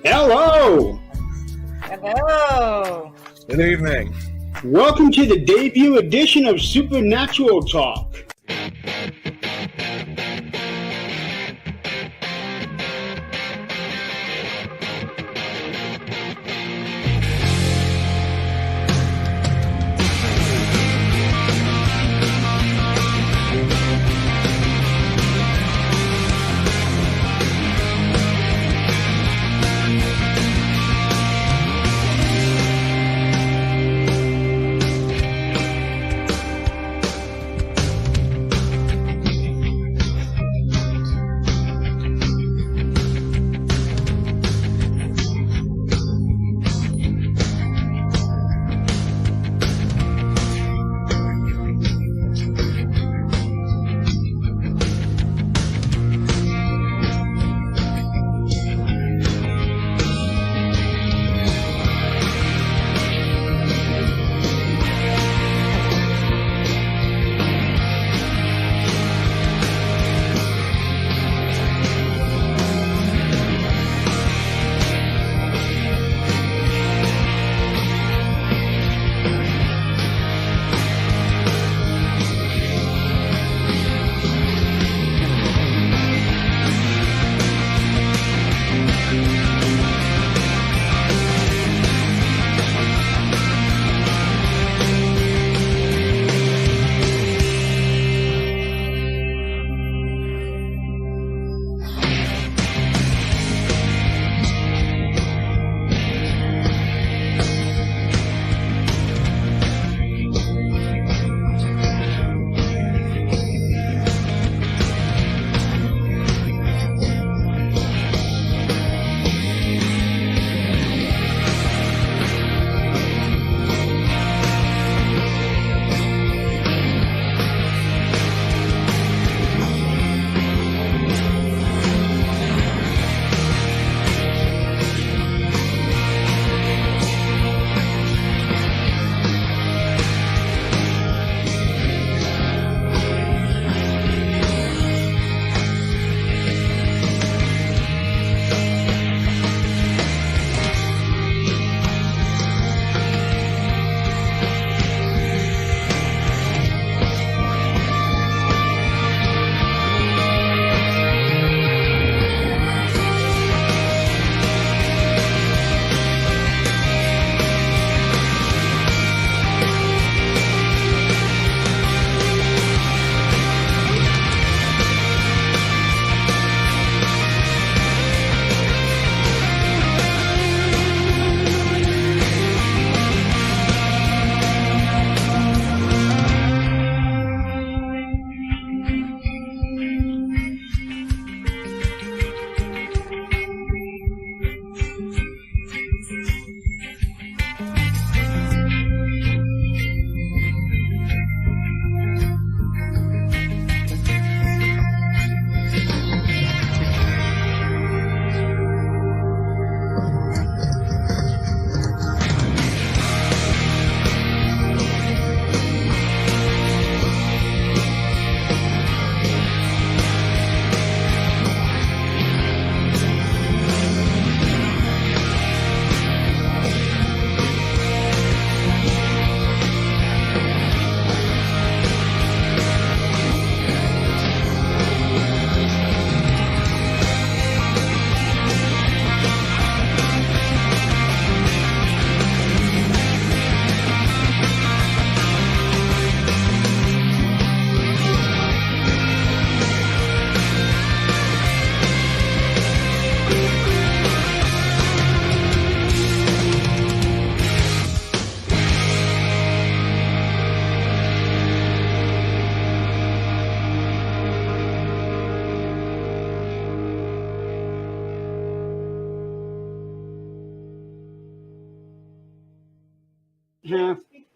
Hello! Hello. Good evening. Welcome to the debut edition of Supernatural Talk.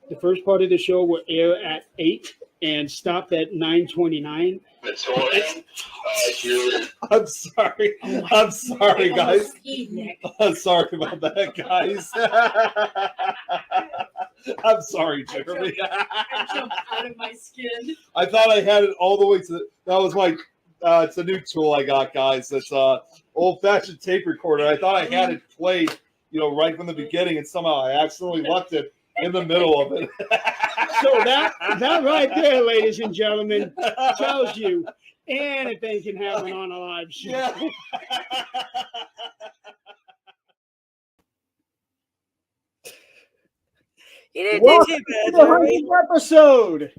The first part of the show will air at 8 and stop at 9:29. I'm sorry. I'm sorry, guys. I'm sorry about that, guys. I'm sorry, Jeremy. I jumped out of my skin. I thought I had it all the way to that was my it's a new tool I got, guys. It's old-fashioned tape recorder. I thought I had it played, right from the beginning, and somehow I accidentally left it in the middle of it. So that right there, ladies and gentlemen, tells you anything can happen on a live show. Yeah. You didn't Welcome do too to bad, the Jeremy. 100th episode.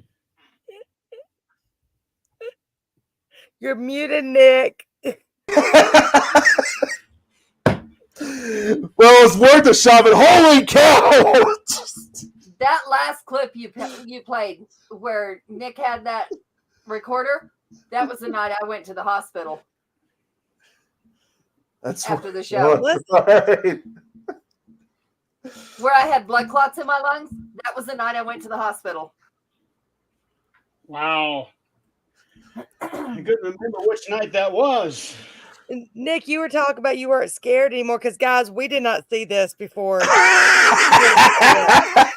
You're muted, Nick. Well, it's worth a shot, but holy cow! That last clip you played where Nick had that recorder, that was the night I went to the hospital That's after the show. right. Where I had blood clots in my lungs, that was the night I went to the hospital. Wow. I couldn't remember which night that was. Nick, you were talking about you weren't scared anymore because, guys, we did not see this before. I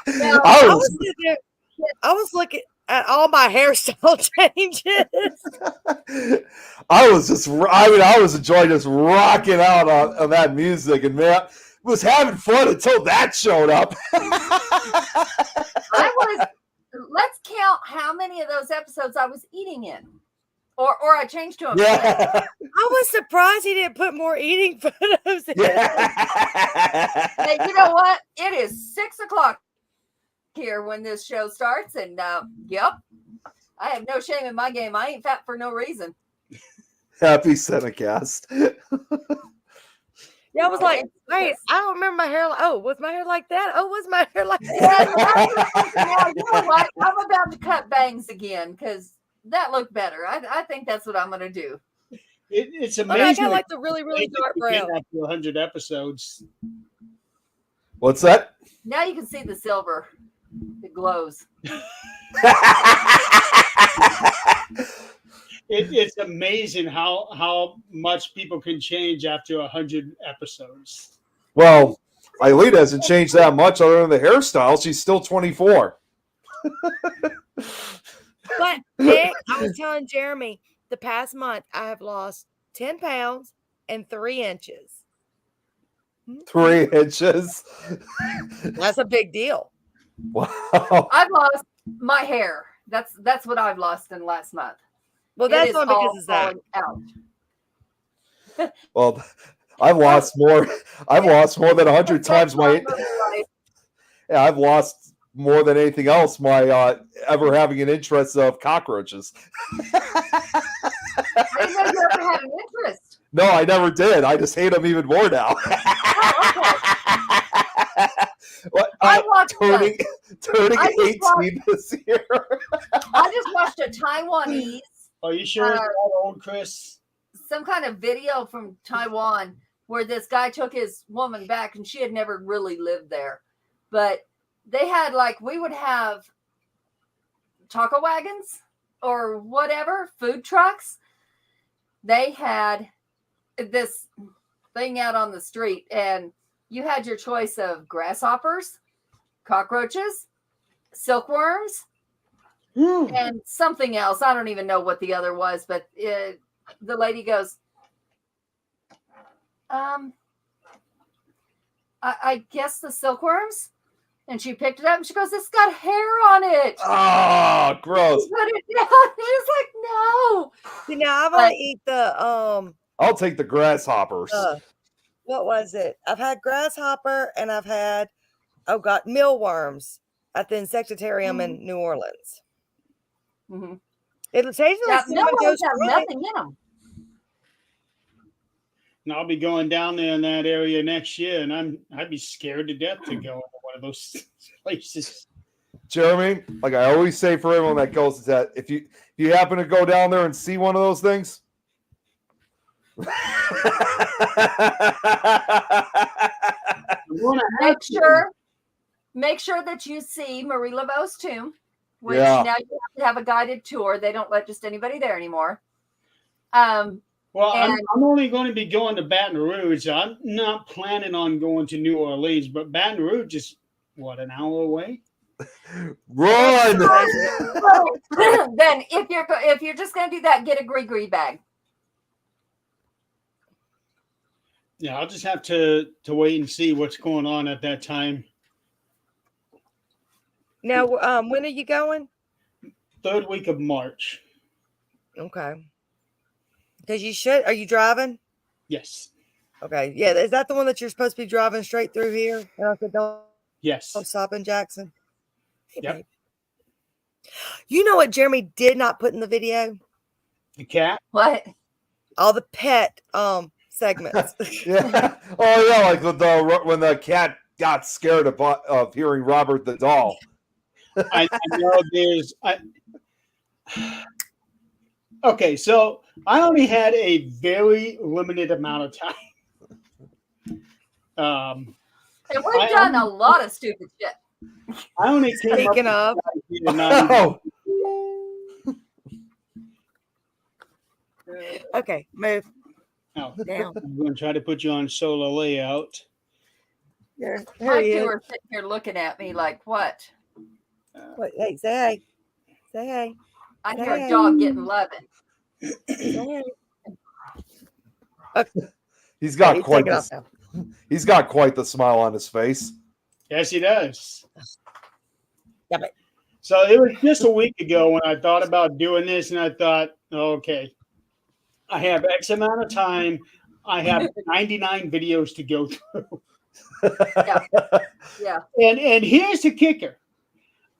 I was looking at all my hairstyle changes. I was enjoying just rocking out on that music, and man, was having fun until that showed up. Let's count how many of those episodes I was eating in. Or I changed to a Yeah. I was surprised he didn't put more eating photos in. Hey, you know what? It is 6:00 here when this show starts, and yep, I have no shame in my game. I ain't fat for no reason. Happy Cinecast. Yeah, I was like, wait, I don't remember my hair. Was my hair like that? Oh, was my hair like that? Now, you know what? I'm about to cut bangs again because that looked better. I think that's what I'm going to do. It's I amazing. got like the really, really dark brown. After 100 episodes. What's that? Now you can see the silver. It glows. It's amazing how much people can change after 100 episodes. Well, Ailita hasn't changed that much other than the hairstyle. She's still 24. But Nick, I was telling Jeremy, the past month I have lost 10 pounds and 3 inches. 3 inches. That's a big deal. Wow. I've lost my hair. That's what I've lost in the last month. Well, It that's is not all because of that. falling out. Well, I've lost more than 100 times my. Yeah, I've lost more than anything else my ever having an interest of cockroaches. I didn't know you ever had an interest. No, I never did. I just hate them even more now. What, I watched turning I just 18 this year. I just watched a Taiwanese, Are you sure it's not old Chris? some kind of video from Taiwan where this guy took his woman back and she had never really lived there. But they had we would have taco wagons or whatever, food trucks. They had this thing out on the street and you had your choice of grasshoppers, cockroaches, silkworms, and something else. I don't even know what the other was, but the lady goes, I guess the silkworms. And she picked it up and she goes, it's got hair on it. Oh, gross. She put it down. She's like, no. See, now I've only eat the I'll take the grasshoppers. what was it? I've had grasshopper and I've had mealworms at the insectarium in New Orleans. Mm-hmm. It occasionally Yeah, cinnamon mealworms toast have crunch. nothing in them. And I'll be going down there in that area next year, and I'd be scared to death to go to one of those places. Jeremy, like I always say for everyone that goes, is that if you happen to go down there and see one of those things, Make sure that you see Marie Laveau's tomb, which Yeah. now you have to have a guided tour. They don't let just anybody there anymore. Well, And- I'm only going to be going to Baton Rouge. I'm not planning on going to New Orleans, but Baton Rouge is, an hour away? run. Then if you're just going to do that, get a gree bag. Yeah, I'll just have to wait and see what's going on at that time. Now, when are you going? 3rd week of March. Okay. Because you should. Are you driving? Yes. Okay. Yeah. Is that the one that you're supposed to be driving straight through here? And I said, don't Yes. stop in Jackson. Hey, Yep. babe. You know what Jeremy did not put in the video? The cat. What? All the pet segments. Yeah. Oh yeah, like when the cat got scared of hearing Robert the doll. I know there's. Okay, so I only had a very limited amount of time. And we've done a lot of stupid shit. I only came Speaking up of, with the idea not Oh, okay, move Oh, down. I'm going to try to put you on solo layout. Here My he two is. are sitting here looking at me like, what? Wait, hey, say hey. Say hey. I hear Hey. a dog getting loving. Say hey. he's got He's quite taking off the, now. he's got quite the smile on his face. Yes, he does. Damn it. So it was just a week ago when I thought about doing this, and I thought, okay, I have X amount of time. I have 99 videos to go through. Yeah. And here's the kicker.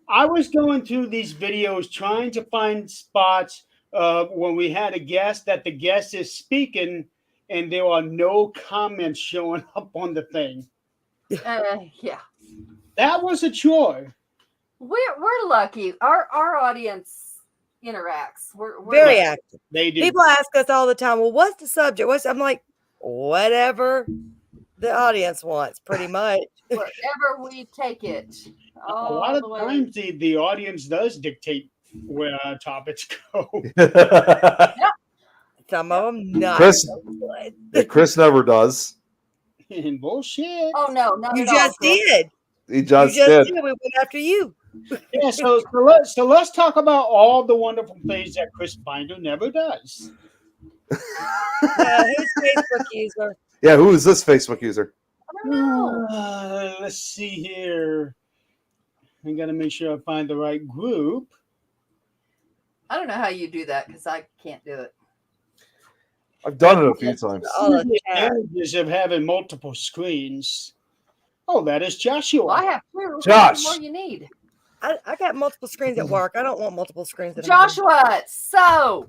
I was going through these videos trying to find spots when we had a guest that the guest is speaking and there are no comments showing up on the thing. Yeah. That was a chore. We're lucky. Our audience interacts. We're Very lucky. active. They do. People ask us all the time, well, what's the subject? I'm like, whatever the audience wants, pretty much. Wherever we take it. A All lot of the way. times the audience does dictate where topics go. Some of them not. Chris- so good. Yeah, Chris never does. And bullshit. Oh no, not You at all, just Chris. did. He just you just did. did. We went after you. Yeah, so let's talk about all the wonderful things that Chris Binder never does. Who's Facebook user? Yeah, who is this Facebook user? I don't know. Let's see here. I got to make sure I find the right group. I don't know how you do that because I can't do it. I've done it a few times. All the The chat. advantages of having multiple screens. Oh, that is Joshua. Well, I have two. Josh. How many more you need? I got multiple screens at work. I don't want multiple screens at home. Joshua, so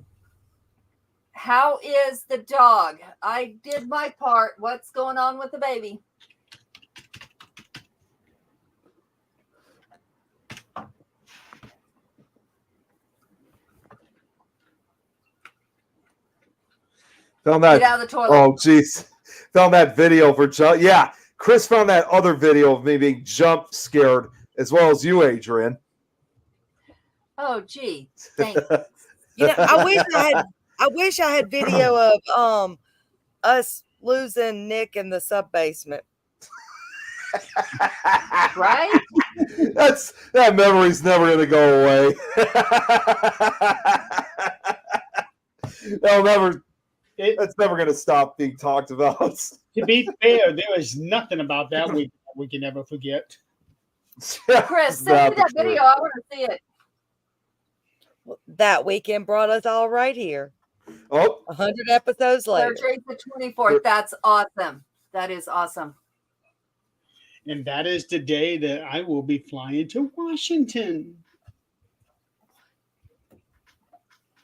how is the dog? I did my part. What's going on with the baby? Found Get that. out of the toilet. Oh, jeez. Found that video for yeah. Chris found that other video of me being jump scared, as well as you, Adrian. Oh, gee. Thanks. You know, I wish I had video of us losing Nick in the sub basement. Right? That memory's never gonna go away. That's never gonna stop being talked about. To be fair, there is nothing about that week that we can never forget. Chris, send me that video. I want to see it. That weekend brought us all right here. Oh, 100 episodes later. Surgery the 24th. That's awesome. That is awesome. And that is the day that I will be flying to Washington.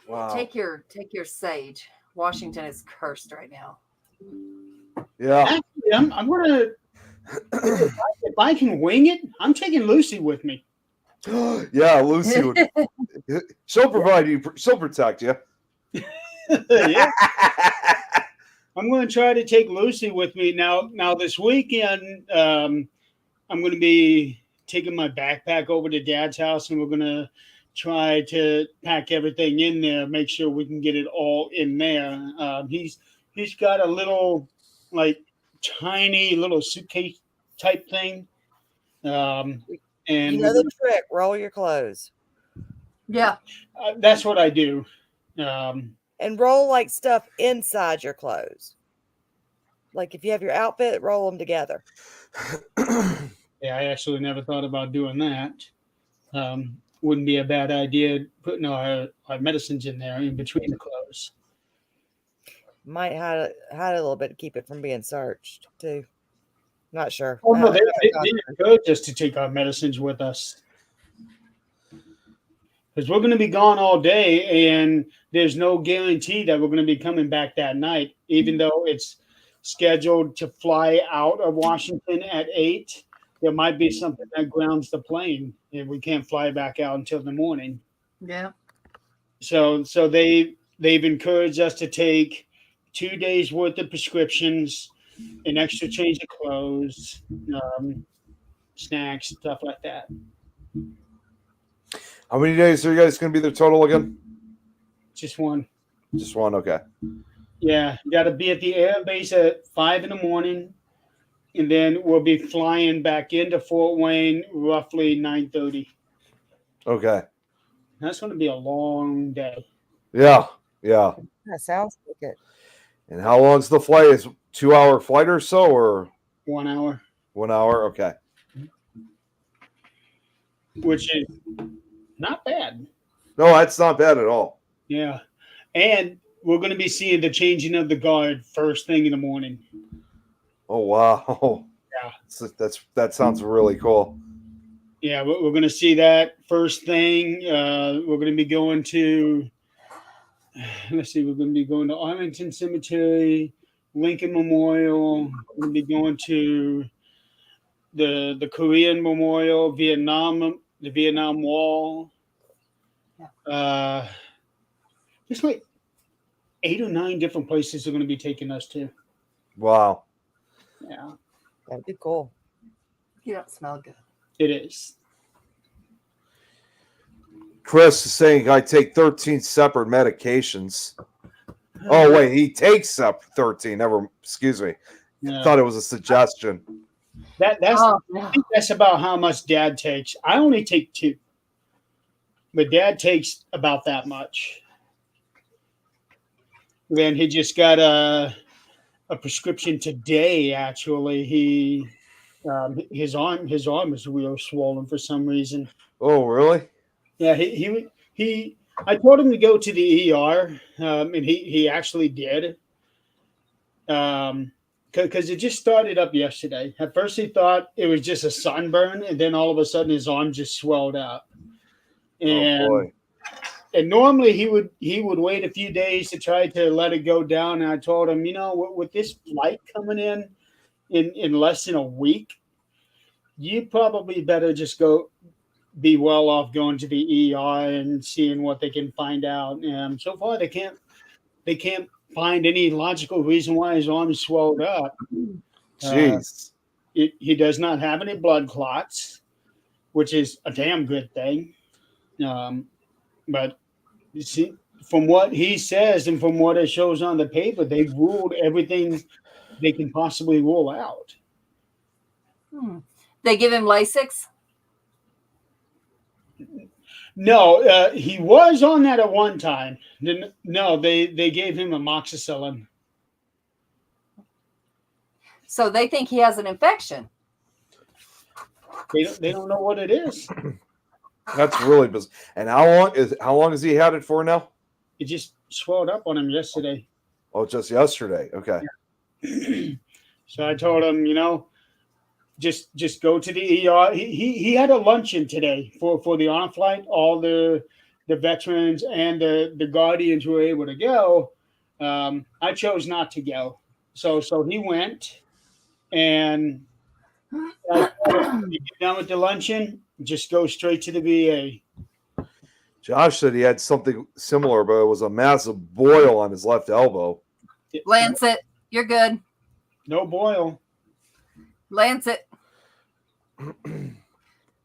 wow. Take your sage. Washington is cursed right now. Yeah. Actually, I'm gonna. If I can wing it, I'm taking Lucy with me. Yeah, Lucy would. She'll provide you. She'll protect you. Yeah, I'm going to try to take Lucy with me now. This weekend, I'm going to be taking my backpack over to Dad's house, and we're going to try to pack everything in there, make sure we can get it all in there. He's got a little, like, tiny little suitcase type thing, and You know the trick. Roll your clothes. Yeah. that's what I do. And roll like stuff inside your clothes. Like if you have your outfit, roll them together. Yeah, I actually never thought about doing that. Wouldn't be a bad idea putting our medicines in there in between the clothes. Might hide a little bit to keep it from being searched too. Not sure. Oh, no, I they haven't gone through. encourage us to take our medicines with us because we're going to be gone all day, and there's no guarantee that we're going to be coming back that night, even though it's scheduled to fly out of Washington at 8. There might be something that grounds the plane, and we can't fly back out until the morning. Yeah. So they've encouraged us to take 2 days worth of prescriptions, an extra change of clothes, snacks, stuff like that. How many days are you guys going to be there total again? Just one. Just one. Okay. Yeah, got to be at the air base at 5 in the morning, and then we'll be flying back into Fort Wayne roughly 9:30. Okay. That's going to be a long day. Yeah. Yeah. That sounds like it. And how long's the flight? Is 2-hour flight or so, or 1 hour, 1 hour? Okay. which is not bad. No, that's not bad at all. Yeah, and we're going to be seeing the changing of the guard first thing in the morning. Oh wow. Yeah. That sounds really cool. Yeah, we're going to see that first thing. We're going to be going to, let's see, we're going to be going to Arlington Cemetery, Lincoln Memorial. We're going to be going to the Korean Memorial, the Vietnam Wall. There's like 8 or 9 different places they're going to be taking us to. Wow. Yeah, That'd be cool. You don't smell good. it is. Chris is saying I take 13 separate medications. Oh wait, he takes up 13. Excuse me. Yeah. Thought it was a suggestion. That's Oh, I think that's about how much Dad takes. I only take 2, but Dad takes about that much. Then he just got a prescription today. Actually, his arm is real swollen for some reason. Oh really? Yeah, he. I told him to go to the ER, and he actually did. Because it just started up yesterday. At first, he thought it was just a sunburn, and then all of a sudden, his arm just swelled up. And Oh boy. and normally he would wait a few days to try to let it go down. And I told him, with this flight coming in less than a week, you probably better just be well off going to the ER and seeing what they can find out. And so far, they can't find any logical reason why his arm is swelled up. Jeez. He does not have any blood clots, which is a damn good thing. But you see, from what he says and from what it shows on the paper, they've ruled everything they can possibly rule out. They give him Lasix. No, he was on that at one time. No, they gave him amoxicillin. So they think he has an infection. They don't know what it is. That's really bizarre. And how long has he had it for now? It just swelled up on him yesterday. Oh, just yesterday. Okay. So I told him, just go to the ER. He had a luncheon today for the on flight. All the veterans and the guardians were able to go. I chose not to go. So he went, and I told him, when you get done with the luncheon, just go straight to the VA. Josh said he had something similar, but it was a massive boil on his left elbow. Lancet, you're good. No boil. Lancet,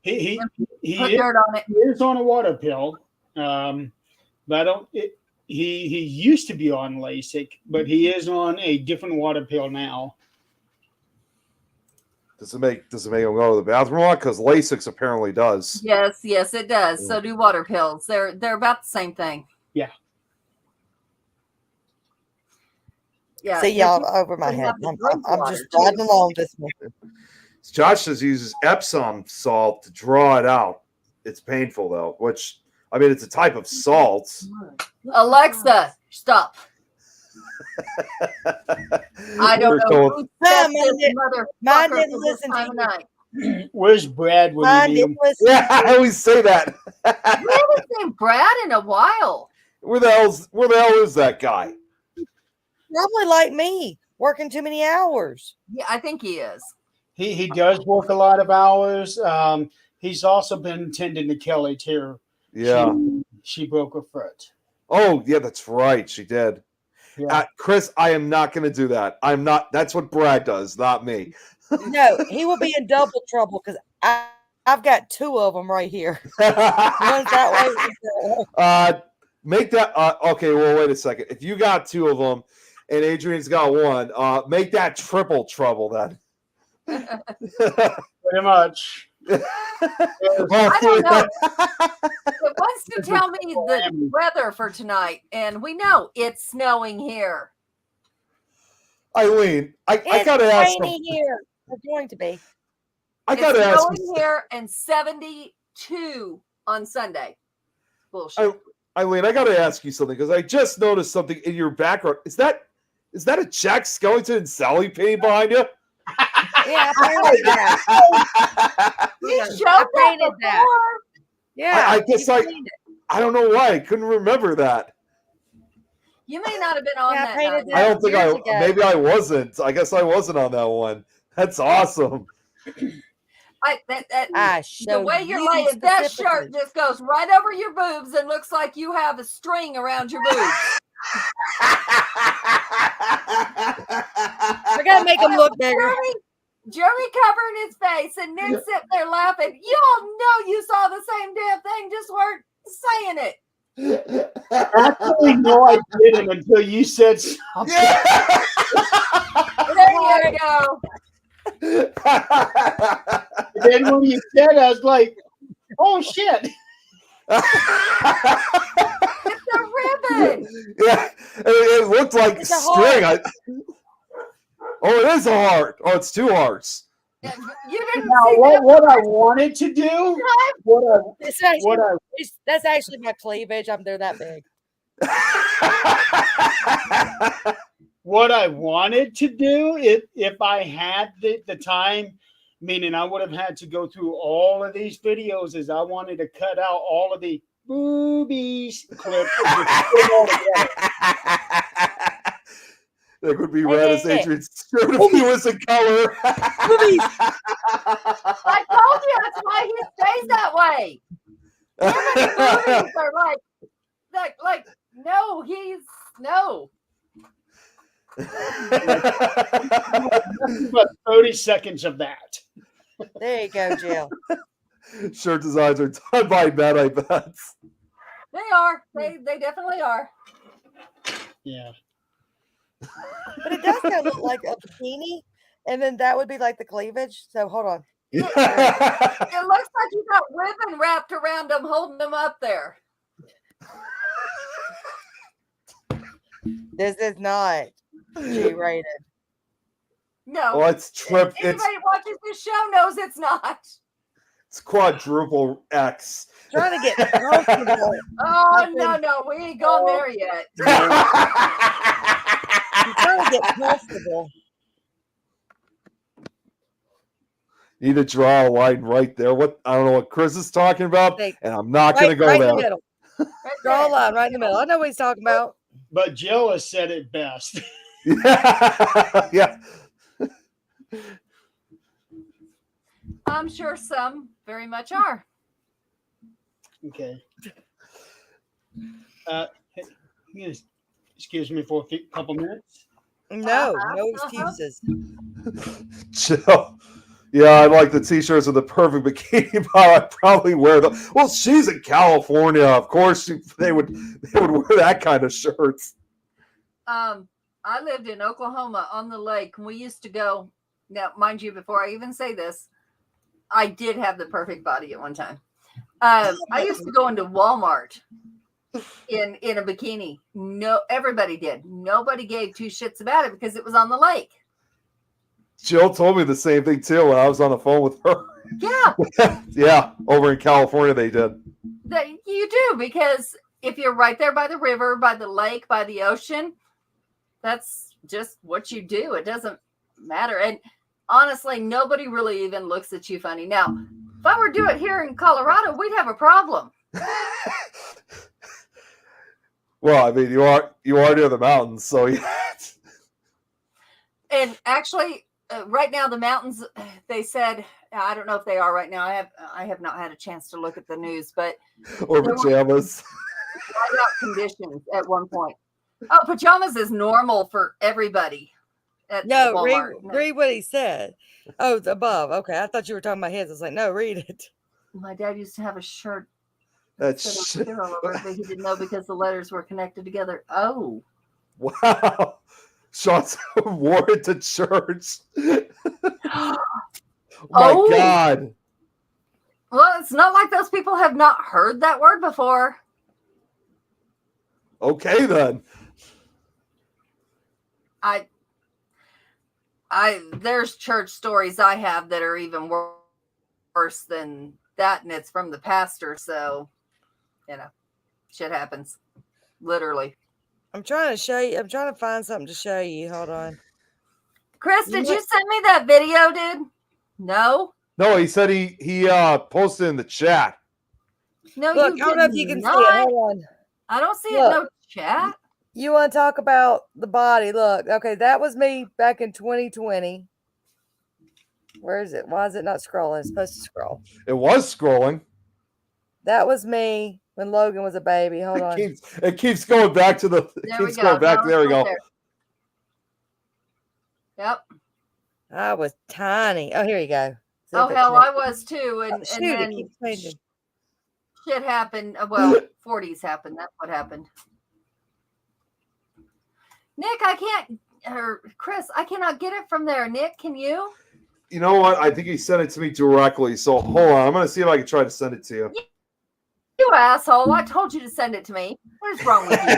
He put dirt on it. He is on a water pill, but I don't. He used to be on Lasix, but he is on a different water pill now. Does it make him go to the bathroom a lot? Because Lasix apparently does. Yes, it does. So do water pills. They're about the same thing. Yeah. Yeah. See you're y'all just over my gonna head. have to I'm drink water, just too. riding along this one. Josh says he uses Epsom salt to draw it out. It's painful though, which I mean it's a type of salt. Alexa, stop. I don't We're know going- who Mom, set this mine motherfucker didn't for this listen to time of you. night. Where's Brad when Mine you need him? didn't listen. Yeah, I always say that. We haven't seen Brad in a while. where the hell is that guy? Probably like me, working too many hours. Yeah, I think he is. He does work a lot of hours. He's also been tending to Kelly too. Yeah. She broke her foot. Oh, yeah, that's right. She did. Yeah. Chris, I am not going to do that. I'm not. That's what Brad does, not me. No, he will be in double trouble because I've got two of them right here. One's that way. One's that way. Make that. Okay, well, wait a second. If you got two of them and Adrian's got one, make that triple trouble then. Pretty much. I don't know. It wants to tell me the weather for tonight, and we know it's snowing here. Eileen, I It's gotta ask. rainy here. It's going to be. I It's gotta ask. snowing here and 72 on Sunday. Bullshit. Eileen, I gotta ask you something because I just noticed something in your background. Is that a Jack Skellington and Sally painting behind you? Yeah, I painted that. We I showed that painted that. before. Yeah, I guess you I- painted it. I don't know why I couldn't remember that. You may not have been on Yeah, I that painted night. I don't think years ago. maybe I wasn't. I guess I wasn't on that one. That's awesome. I The showed way you're you laying that shirt specifically. just goes right over your boobs and looks like you have a string around your boobs. I gotta make him look bigger. Jeremy covering his face and Nick sitting there laughing. You all know you saw the same damn thing, just weren't saying it. Actually, no, I didn't until you said something. Yeah. There you go. And then when you said it, I was like, oh shit. It's a ribbon. Yeah, it looked like It's a string. Oh, it is a heart. Oh, it's two hearts. You didn't Now, see what I wanted to do, It's actually, what I that's actually my cleavage. They're that big. what I wanted to do, if I had the time, meaning I would have had to go through all of these videos, is I wanted to cut out all of the boobies clips. And just put them all together. That would be red as Hey. Adrian's shirt if he was in color. I told you that's why he stays that way. Him and the boobies are like, no, he's no. About 30 seconds of that. There you go, Jill. Shirt designs are done by Ben, I bet. They are. They definitely are. Yeah. But it does kind of look like a bikini, and then that would be like the cleavage. So hold on. It looks like you got ribbon wrapped around them, holding them up there. This is not G-rated. No. Well, it's trip. Anybody who watches this show knows it's not. It's quadruple X. Trying to get comfortable. Oh no, we ain't gone there yet. I'm trying to get comfortable. Need to draw a line right there. What I don't know what Chris is talking about, They- and I'm not Right, going to go right in the there. middle. Right Draw a there. line right in the middle. I know what he's talking about. But Jill has said it best. Yeah. I'm sure some very much are. Okay. Hey, you gonna excuse me for a couple minutes? No, Uh-huh, no uh-huh. excuses. Chill. Yeah, I like the t-shirts with the perfect bikini bottom. I'd probably wear them. Well, she's in California. Of course, they would wear that kind of shirts. I lived in Oklahoma on the lake, and we used to go. Now, mind you, before I even say this, I did have the perfect body at one time. I used to go into Walmart in a bikini. No, everybody did. Nobody gave two shits about it because it was on the lake. Jill told me the same thing too when I was on the phone with her. Yeah, Yeah, over in California they did. that you do, because if you're right there by the river, by the lake, by the ocean, that's just what you do. It doesn't matter. And honestly, nobody really even looks at you funny. Now, if I were to do it here in Colorado, we'd have a problem. Well, I mean, you are near the mountains, so yeah. And actually, right now the mountains, they said, I don't know if they are right now. I have not had a chance to look at the news, but Or There were- pajamas. whiteout conditions at one point. Oh, pajamas is normal for everybody at No, Walmart. No, read what he said. Oh, it's above. Okay, I thought you were talking about his. I was like, no, read it. my dad used to have a shirt That's that said Hero over it, but he didn't know because the letters were connected together. Oh, wow. Sean's wore it to church. Oh my Oh. God. well, it's not like those people have not heard that word before. Okay then. There's church stories I have that are even worse than that, and it's from the pastor. So, shit happens, literally. I'm trying to show you. I'm trying to find something to show you. Hold on. Chris, You did know- you send me that video, dude? No, No, he said he posted in the chat. no. Look, you I don't know if did you can see not. it. Hold on. I don't see it. Look. No chat. You want to talk about the body? Look, okay, that was me back in 2020. Where is it? Why is it not scrolling? It's supposed to scroll. It was scrolling. That was me when Logan was a baby. Hold on. It keeps going back to the. It There we keeps go. going back. No, There we it's right go. there. Yep. I was tiny. Oh, here you go. See Oh if it hell, changed. I was too. And, Oh, and shoot, it then keeps changing. shit happened. Well, 40s happened. That's what happened. Nick, I can't. Or Chris, I cannot get it from there. Nick, can you? You know what? I think he sent it to me directly. So hold on. I'm gonna see if I can try to send it to you. You asshole! I told you to send it to me. What is wrong with you?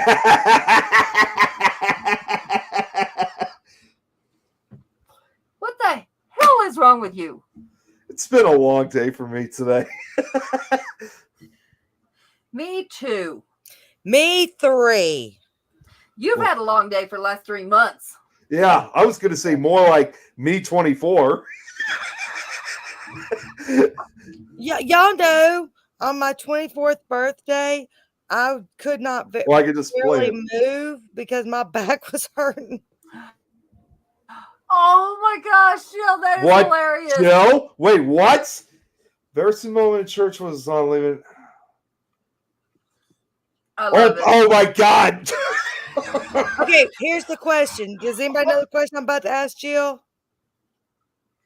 What the hell is wrong with you? It's been a long day for me today. Me too. Me 3. You've had a long day for the last 3 months. Yeah, I was gonna say more like me 24. Yeah, y'all know on my 24th birthday, I could not Well, I could just play barely it. move because my back was hurting. Oh my gosh, Jill, that is What, hilarious. Jill? Wait, what? Embarrassing moment in church was on leaving. I love it. Oh my God. Okay, here's the question. Does anybody know the question I'm about to ask Jill?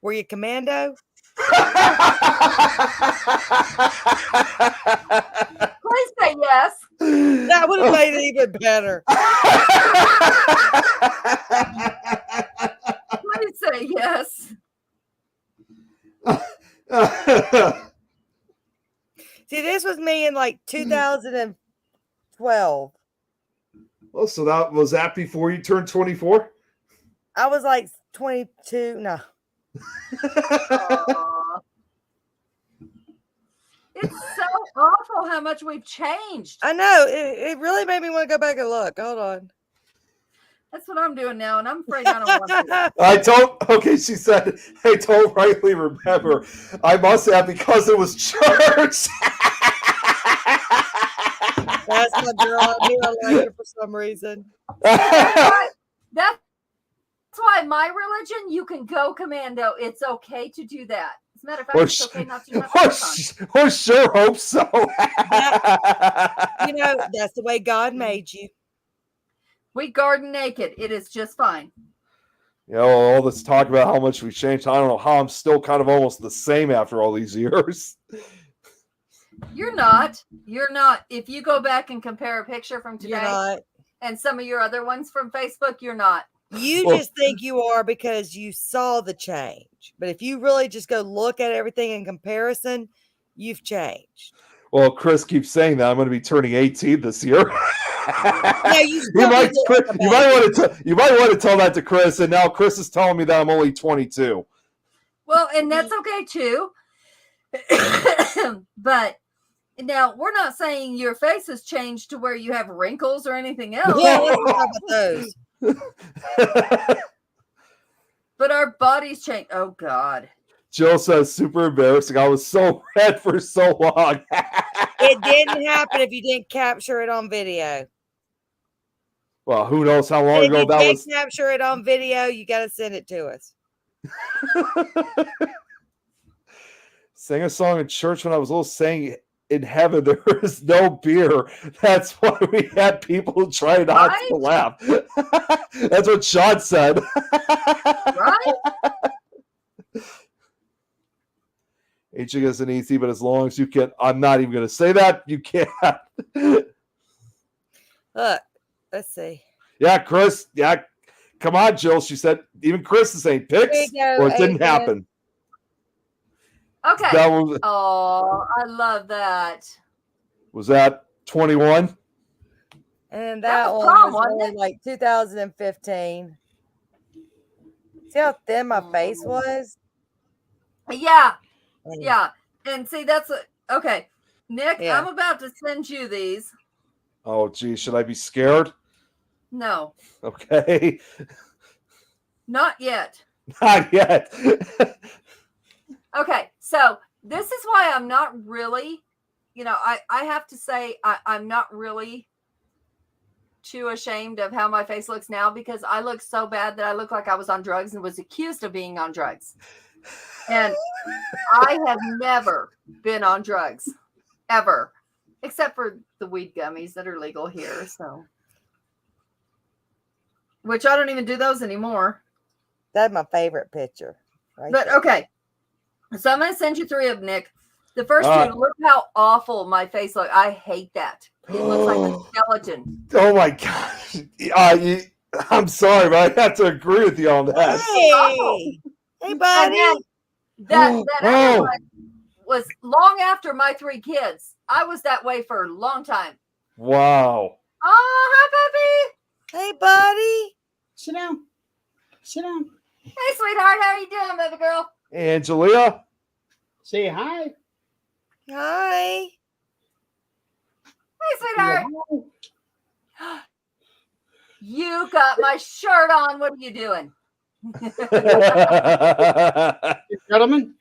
Were you commando? Please say yes. That would have made it even better. Please say yes. See, this was me in like 2012. Well, so that before you turned 24? I was like 22. No. Aw. It's so awful how much we've changed. I know. It really made me want to go back and look. Hold on. That's what I'm doing now, and I'm afraid I don't want to. I don't. Okay, she said, I don't rightly remember. I must have because it was church. That's my girl. I knew I liked her for some reason. That's why my religion, you can go commando. It's okay to do that. As a matter of fact, Or it's sh- okay not to have clothes on. or sure hope so. You know, that's the way God made you. We garden naked. It is just fine. You know, all this talk about how much we changed. I don't know how I'm still kind of almost the same after all these years. You're not. You're not. If you go back and compare a picture from You're today not. and some of your other ones from Facebook, you're not. You Well- just think you are because you saw the change. But if you really just go look at everything in comparison, you've changed. Well, Chris keeps saying that I'm going to be turning 18 this year. Yeah, you you still might, need to look you might want to you might want to tell that to Chris, and now Chris is telling me that I'm only 22. Well, and that's okay too. But now we're not saying your face has changed to where you have wrinkles or anything else. Yeah, let's talk about those. But our bodies change. Oh God. Jill says super embarrassing. I was so red for so long. It didn't happen if you didn't capture it on video. Well, who knows how long And if ago you that can't was. capture it on video, you got to send it to us. Sang a song in church when I was little, saying in heaven there is no beer. That's why we had people try not to laugh. That's what Sean said. Right? Aging isn't easy, but as long as you can, I'm not even going to say that. You can't. Look, let's see. Yeah, Chris. Yeah, come on, Jill. She said even Chris is saying Here picks, you go, or it didn't Adrian. happen. Okay. That was, Oh, I love that. was that 21? And That that was one prom, was wasn't only like 2015. See how thin my face was? Yeah. Mm. Yeah. And see, that's okay. Nick, Yeah. I'm about to send you these. Oh, gee, should I be scared? No, Okay, not yet. not yet. Okay, so this is why I'm not really, I have to say I'm not really too ashamed of how my face looks now, because I look so bad that I look like I was on drugs and was accused of being on drugs. And I have never been on drugs, ever, except for the weed gummies that are legal here. So, which I don't even do those anymore. That's my favorite picture. Right But there. okay, so I'm going to send you 3 of them, Nick. The first Uh, 2, look how awful my face looks. I hate that. It looks like a skeleton. Oh my gosh. I'm sorry, but I have to agree with you on that. Hey, hey, And buddy. then that other Oh. one was long after my 3 kids. I was that way for a long time. Wow. Oh, hi, Hey, buddy. Sit down. Sit down. puppy. Hey, sweetheart. How are you doing, baby girl? Angelia? Say hi. Hi. Hey, sweetheart. You got my shirt on. What are you doing? Gentlemen,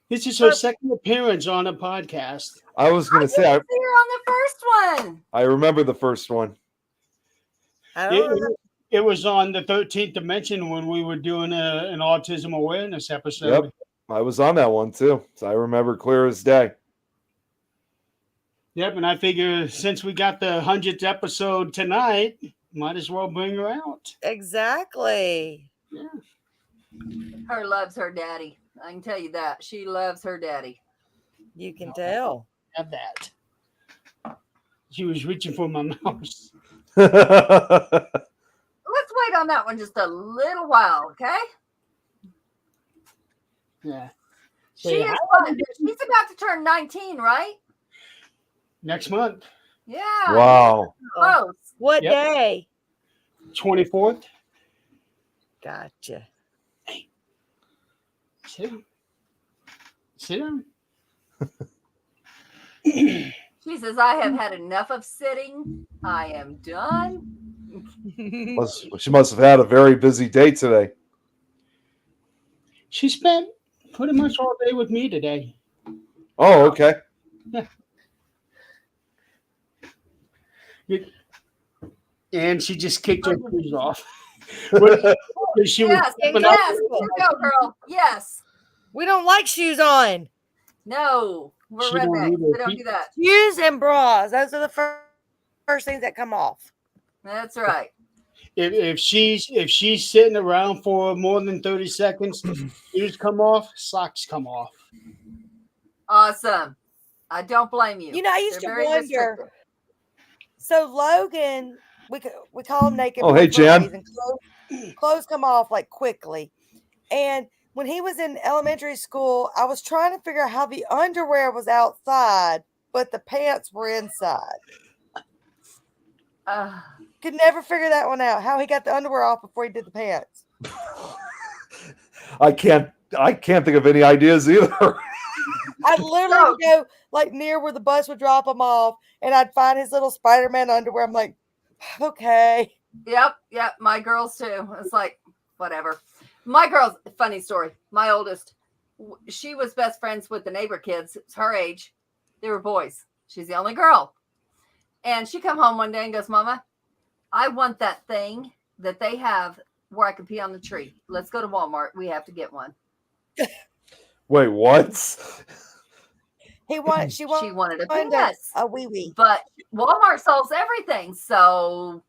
this is her second appearance on a podcast. I was going to say, See her on the first one. I remember the first one. I don't know. It was on the 13th Dimension when we were doing an autism awareness episode. Yep. I was on that one too. So I remember clear as day. Yep, and I figure since we got the 100th episode tonight, might as well bring her out. Exactly. Her loves her daddy. I can tell you that. She loves her daddy. You can tell. Have that. She was reaching for my mouse. Let's wait on that one just a little while, okay? Yeah. She Say is hi. fun. She's about to turn 19, right? Next month, Yeah. Wow. Close. What Yep. day? 24th. Gotcha. Sit down. Sit down. She says, I have had enough of sitting. I am done. She must have had a very busy day today. She spent pretty much all day with me today. Oh, okay. And she just kicked her shoes off. But she was Yes, stepping up. yes. Here you go, girl. Yes. We don't like shoes on. No. We're She don't rednecks. either. We don't do that. Shoes and bras. Those are the first things that come off. That's right. If she's sitting around for more than 30 seconds, shoes come off, socks come off. Awesome. I don't blame you. You know, I used They're to very wonder. restrictive. So Logan, we call him naked. Oh, boy hey, for a Jan. reason. Clothes come off like quickly, and when he was in elementary school, I was trying to figure out how the underwear was outside, but the pants were inside. Could never figure that one out. How he got the underwear off before he did the pants. I can't think of any ideas either. I'd literally would go like near where the bus would drop him off, and I'd find his little Spider-Man underwear. I'm like, okay. Yep. My girls too. It's like, whatever. My girls, funny story. My oldest, she was best friends with the neighbor kids. It's her age. They were boys. She's the only girl. And she come home one day and goes, Mama, I want that thing that they have where I can pee on the tree. Let's go to Walmart. We have to get one. Wait, what? She She wanted a wanted penis. a wee wee. But Walmart sells everything. So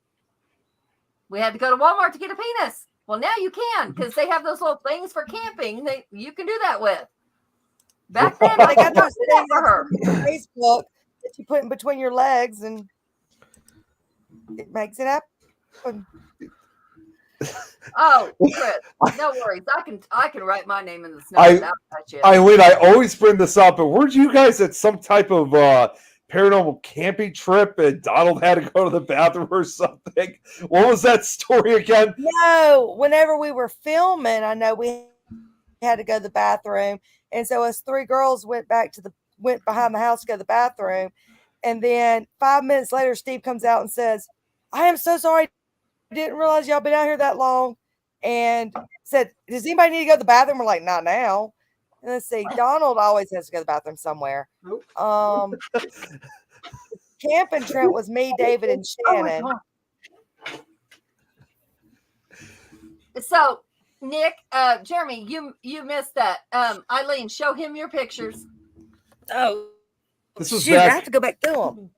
we had to go to Walmart to get a penis. Well, now you can, because they have those little things for camping you can do that with. Back then, They got those did that things for her. on Facebook that you put in between your legs, and it makes it happen. Oh, Chris, no worries. I can write my name in the snow I- without that shit. Eileen, I always bring this up, but weren't you guys at some type of paranormal camping trip and Donald had to go to the bathroom or something? What was that story again? No, whenever we were filming, I know we had to go to the bathroom, and so us three girls went behind the house to go to the bathroom, and then 5 minutes later, Steve comes out and says, "I am so sorry. I didn't realize y'all been out here that long," and said, "Does anybody need to go to the bathroom?" We're like, "Not now." And let's see, Donald always has to go to the bathroom somewhere. Camping trip was me, David, and Shannon. So, Nick, Jeremy, you missed that. Eileen, show him your pictures. Oh, This was shoot! I back. have to go back through them.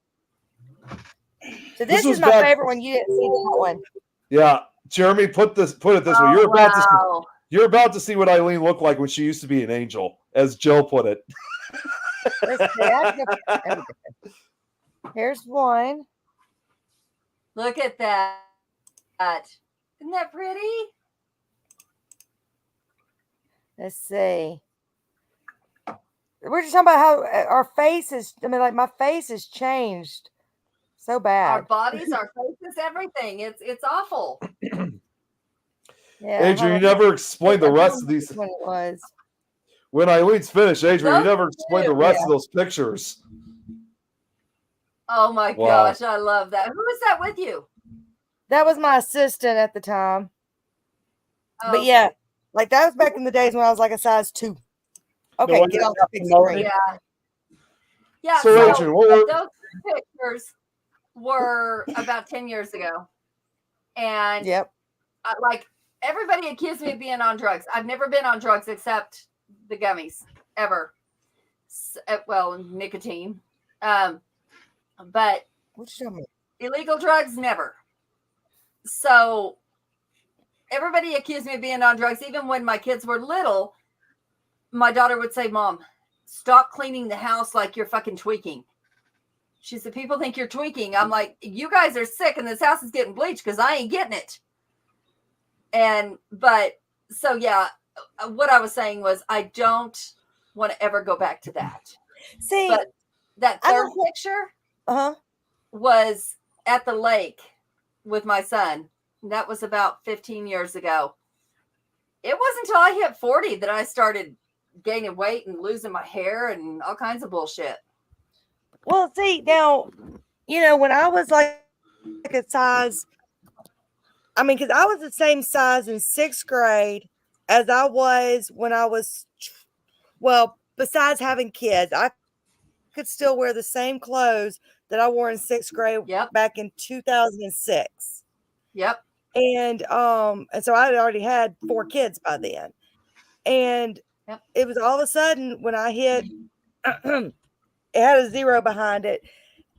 So This this was is my back- favorite one. You didn't see that one. Yeah, Jeremy, put it this way. Wow. You're about to see what Eileen looked like when she used to be an angel, as Joe put it. Let's see, I have to go- there we go. Here's one. Look at that. Isn't that pretty? Let's see. We're just talking about how our faces. I mean, like my face has changed so Our bad. bodies, our faces, everything. It's awful. Yeah, Adrian, you hold on. never explained the rest of these. Which one it was? When Eileen's finished, Adrian, you Those never are explained the cute. rest of those pictures. Oh my Wow. gosh, I love that. Who is that with you? That was my assistant at the time. Oh, But yeah, like that was back in the days when I was like a size 2. Okay, one get that off the got big promoted? screen. yeah. So, So, Adrian, what were- those pictures were about 10 years ago, and Yep. like everybody accused me of being on drugs. I've never been on drugs except the gummies ever. Well, nicotine, but What you talking about? illegal drugs never. So everybody accused me of being on drugs. Even when my kids were little, my daughter would say, "Mom, stop cleaning the house like you're fucking tweaking." She said, "People think you're tweaking." I'm like, "You guys are sick and this house is getting bleached because I ain't getting it." So yeah, what I was saying was I don't want to ever go back to that. See, But that I third don't- picture uh-huh. was at the lake with my son. That was about 15 years ago. It wasn't until I hit 40 that I started gaining weight and losing my hair and all kinds of bullshit. Well, see, now, when I was like a size, I mean, because I was the same size in 6th grade as I was when I was, well, besides having kids, I could still wear the same clothes that I wore in 6th grade Yep. back in 2006. Yep. And so I had already had 4 kids by then. And Yep. it was all of a sudden when I hit it had a 0 behind it.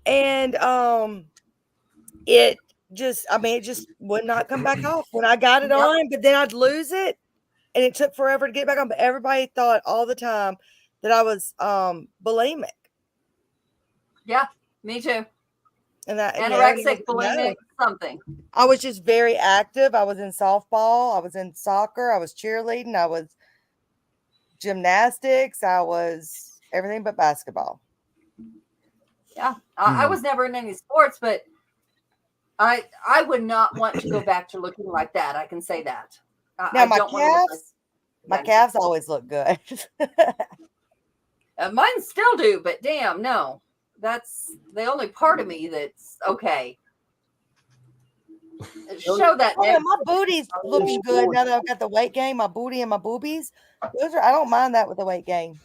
And it just would not come back off when I got it Yep. on, but then I'd lose it. And it took forever to get it back on. But everybody thought all the time that I was bulimic. Yeah. Me too. And Anorexic, no. bulimic, something. I was just very active. I was in softball. I was in soccer. I was cheerleading. I was gymnastics. I was everything but basketball. Yeah, I was never in any sports, but I would not want to go back to looking like that. I can say that. Now, I my don't want to look calves, like my calves always look good. mine still do, but damn, no, that's the only part of me that's okay. Show that. Oh, neck. and my booty's looking good now that I've got the weight gain. My booty and my boobies, those are. I don't mind that with the weight gain.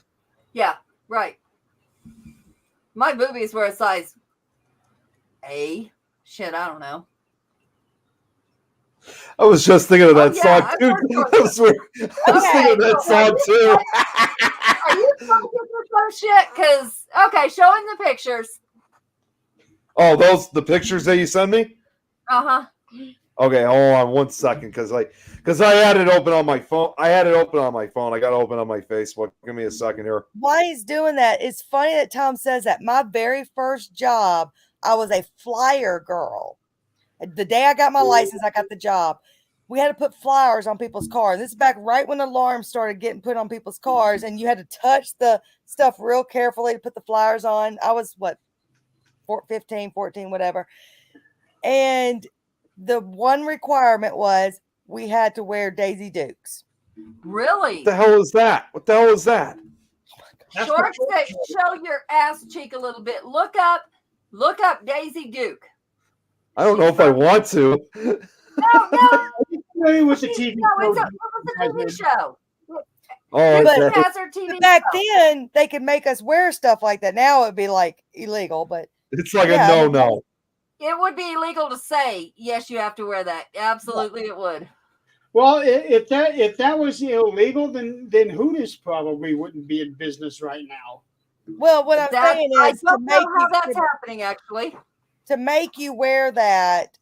Yeah, right. My boobies were a size A. Shit, I don't know. I was just thinking of that Oh, yeah, song I've too. heard those. I was thinking of that song too. Are you fucking with some shit? Because okay, showing the pictures. Oh, the pictures that you sent me? Uh-huh. Okay, hold on one second, because I had it open on my phone. I got it open on my Facebook. Give me a second here. Why he's doing that? It's funny that Tom says that. My very first job, I was a flyer girl. The day I got my license, I got the job. We had to put flyers on people's cars. This is back right when alarms started getting put on people's cars, and you had to touch the stuff real carefully to put the flyers on. I was 15, 14, whatever. And the one requirement was we had to wear Daisy Dukes. Really? What the hell is that? What the hell is that? Short stick, show your ass cheek a little bit. Look up Daisy Duke. I don't know if I want to. No, It was a TV no, it was program. a TV show. Oh, Duke okay. has her TV But back show. then, they could make us wear stuff like that. Now it'd be like illegal, but It's like Yeah, a no. It would be illegal to say, yes, you have to wear that. Absolutely, it would. Well, if that was illegal, then Hooters probably wouldn't be in business right now. well, what I'm saying I is to don't make know how you that's happening, actually. to make you wear that,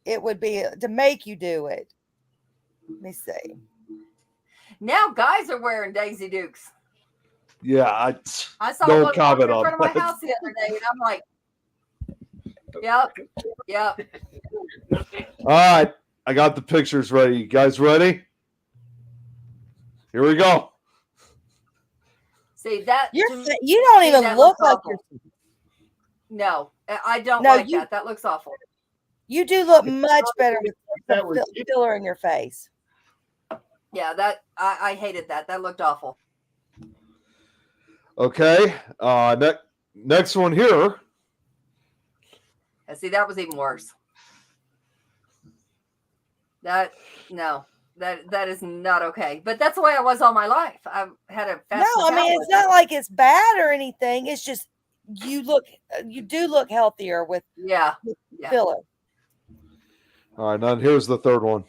it would be to make you do it. Let me see. Now guys are wearing Daisy Dukes. Yeah, I saw No one comment in on front of my that. house the other day, and I'm like, yep. all right. I got the pictures ready. You guys ready? Here we go. See that? You don't See, even that look looks like awful. you're. No, I don't No, like you- that. That looks awful. You do look much better with That the was filler in your face. Yeah, that I hated that. That looked awful. Okay. Next one here. And see, that was even worse. That is not okay. But that's the way I was all my life. I've had a fast No, I mean it's not like it's bad or anything. It's just you do look healthier with Yeah. filler. All right. Now here's the third one.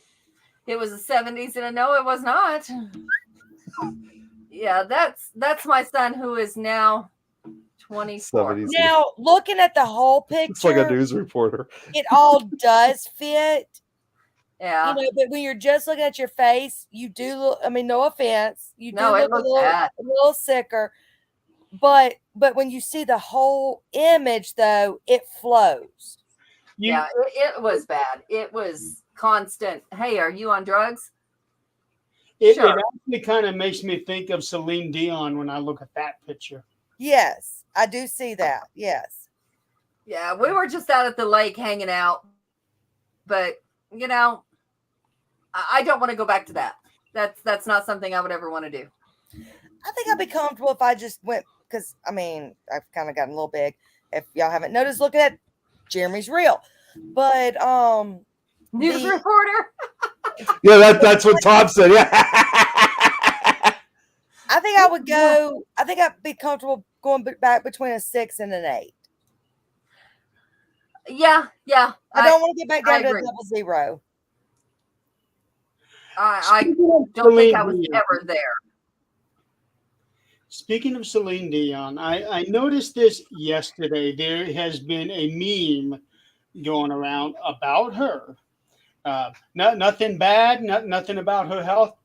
It was the 70s, and no, it was not. Yeah, that's my son who is now 24. 70s. Now, looking at the whole It's like a picture, news reporter. it all does fit. Yeah. But when you're just looking at your face, you do look. I mean, no offense, you do No, it look looks bad. a little sicker. But when you see the whole image, though, it flows. Yeah, it was bad. It was constant. Hey, are you on drugs? It Sure. actually kind of makes me think of Celine Dion when I look at that picture. Yes, I do see that. Yes. Yeah, we were just out at the lake hanging out. But, I don't want to go back to that. That's not something I would ever want to do. I think I'd be comfortable if I just went because I mean I've kind of gotten a little big. If y'all haven't noticed, look at Jeremy's reel. But News the- reporter. Yeah, that's what Tom said. Yeah. I think I would go. I think I'd be comfortable going back between a 6 and an 8. Yeah. I don't want to get back I down to a agree. 00. I Speaking of don't think I Celine was Dion- ever there. Speaking of Celine Dion, I noticed this yesterday. There has been a meme going around about her. Nothing bad, nothing about her health,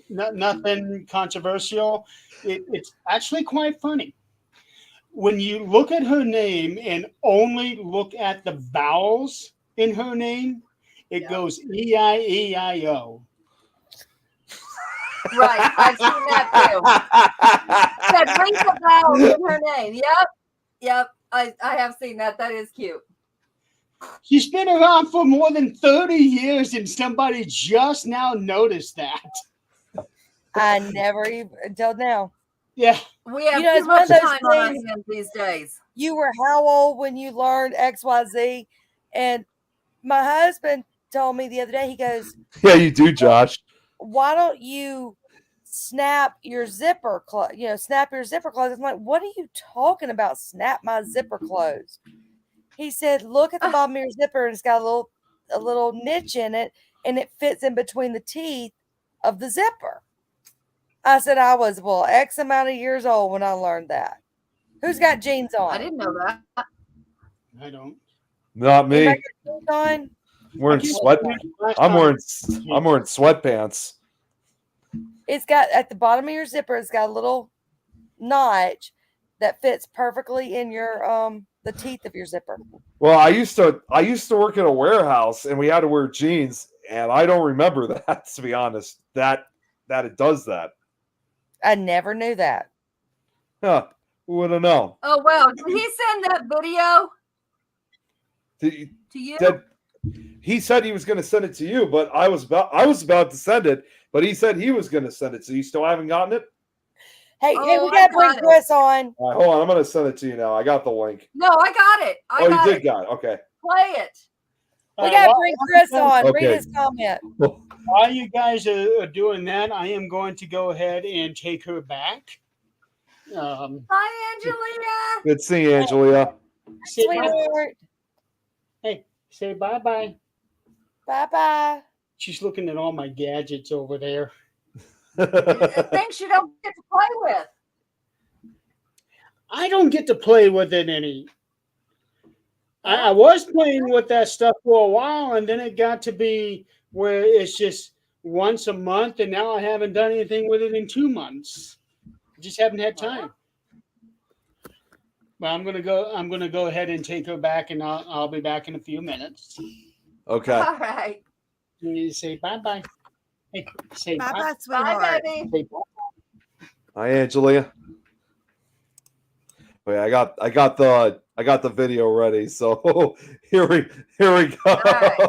nothing controversial. It's actually quite funny. When you look at her name and only look at the vowels in her name, it Yeah. goes E-I-E-I-O. Right, I've seen that too. Said Rita Bowles in her name. Yep. I have seen that. That is cute. She's been around for more than 30 years, and somebody just now noticed that. I never even until now. Yeah. We have You know, too it's one much of those time on our things- hands these days. You were how old when you learned XYZ? And my husband told me the other day, he goes, Yeah, you do, Josh. why don't you snap your zipper close? Snap your zipper close. I'm like, what are you talking about? Snap my zipper close. He said, look at the bottom of your zipper and it's got a little niche in it and it fits in between the teeth of the zipper. I said, I was, X amount of years old when I learned that. Who's got jeans on? I didn't know that. I don't. Not me. Anybody got jeans on? I'm wearing sweat. I'm wearing sweatpants. It's got at the bottom of your zipper, it's got a little notch that fits perfectly in your the teeth of your zipper. Well, I used to work in a warehouse and we had to wear jeans, and I don't remember that, to be honest. That it does that. I never knew that. Huh. Who would have known? Oh wow! Did he send that video Did- to you? He said he was going to send it to you, but I was about to send it, but he said he was going to send it. So you still haven't gotten it? Hey, we Oh, got to I bring got it. Chris on. All right, hold on. I'm going to send it to you now. I got the link. No, I got it. I You got did it. got it. Okay. Play it. We got to bring Chris on. Okay. Read his comment. While you guys are doing that, I am going to go ahead and take her back. Hi, Angelia. Good seeing you, Angelia. Say bye. Sweetheart. Hey, say bye-bye. Bye-bye. She's looking at all my gadgets over there. Things you don't get to play with. I don't get to play with it any. I was playing with that stuff for a while, and then it got to be where it's just once a month, and now I haven't done anything with it in 2 months. I just haven't had time. But I'm gonna go ahead and take her back, and I'll be back in a few minutes. Okay. All right. You say bye-bye. Hey, say Bye-bye, bye. Bye, sweetheart. baby. Say bye. Hi, Angelia. Wait, I got the video ready. So here we go. right.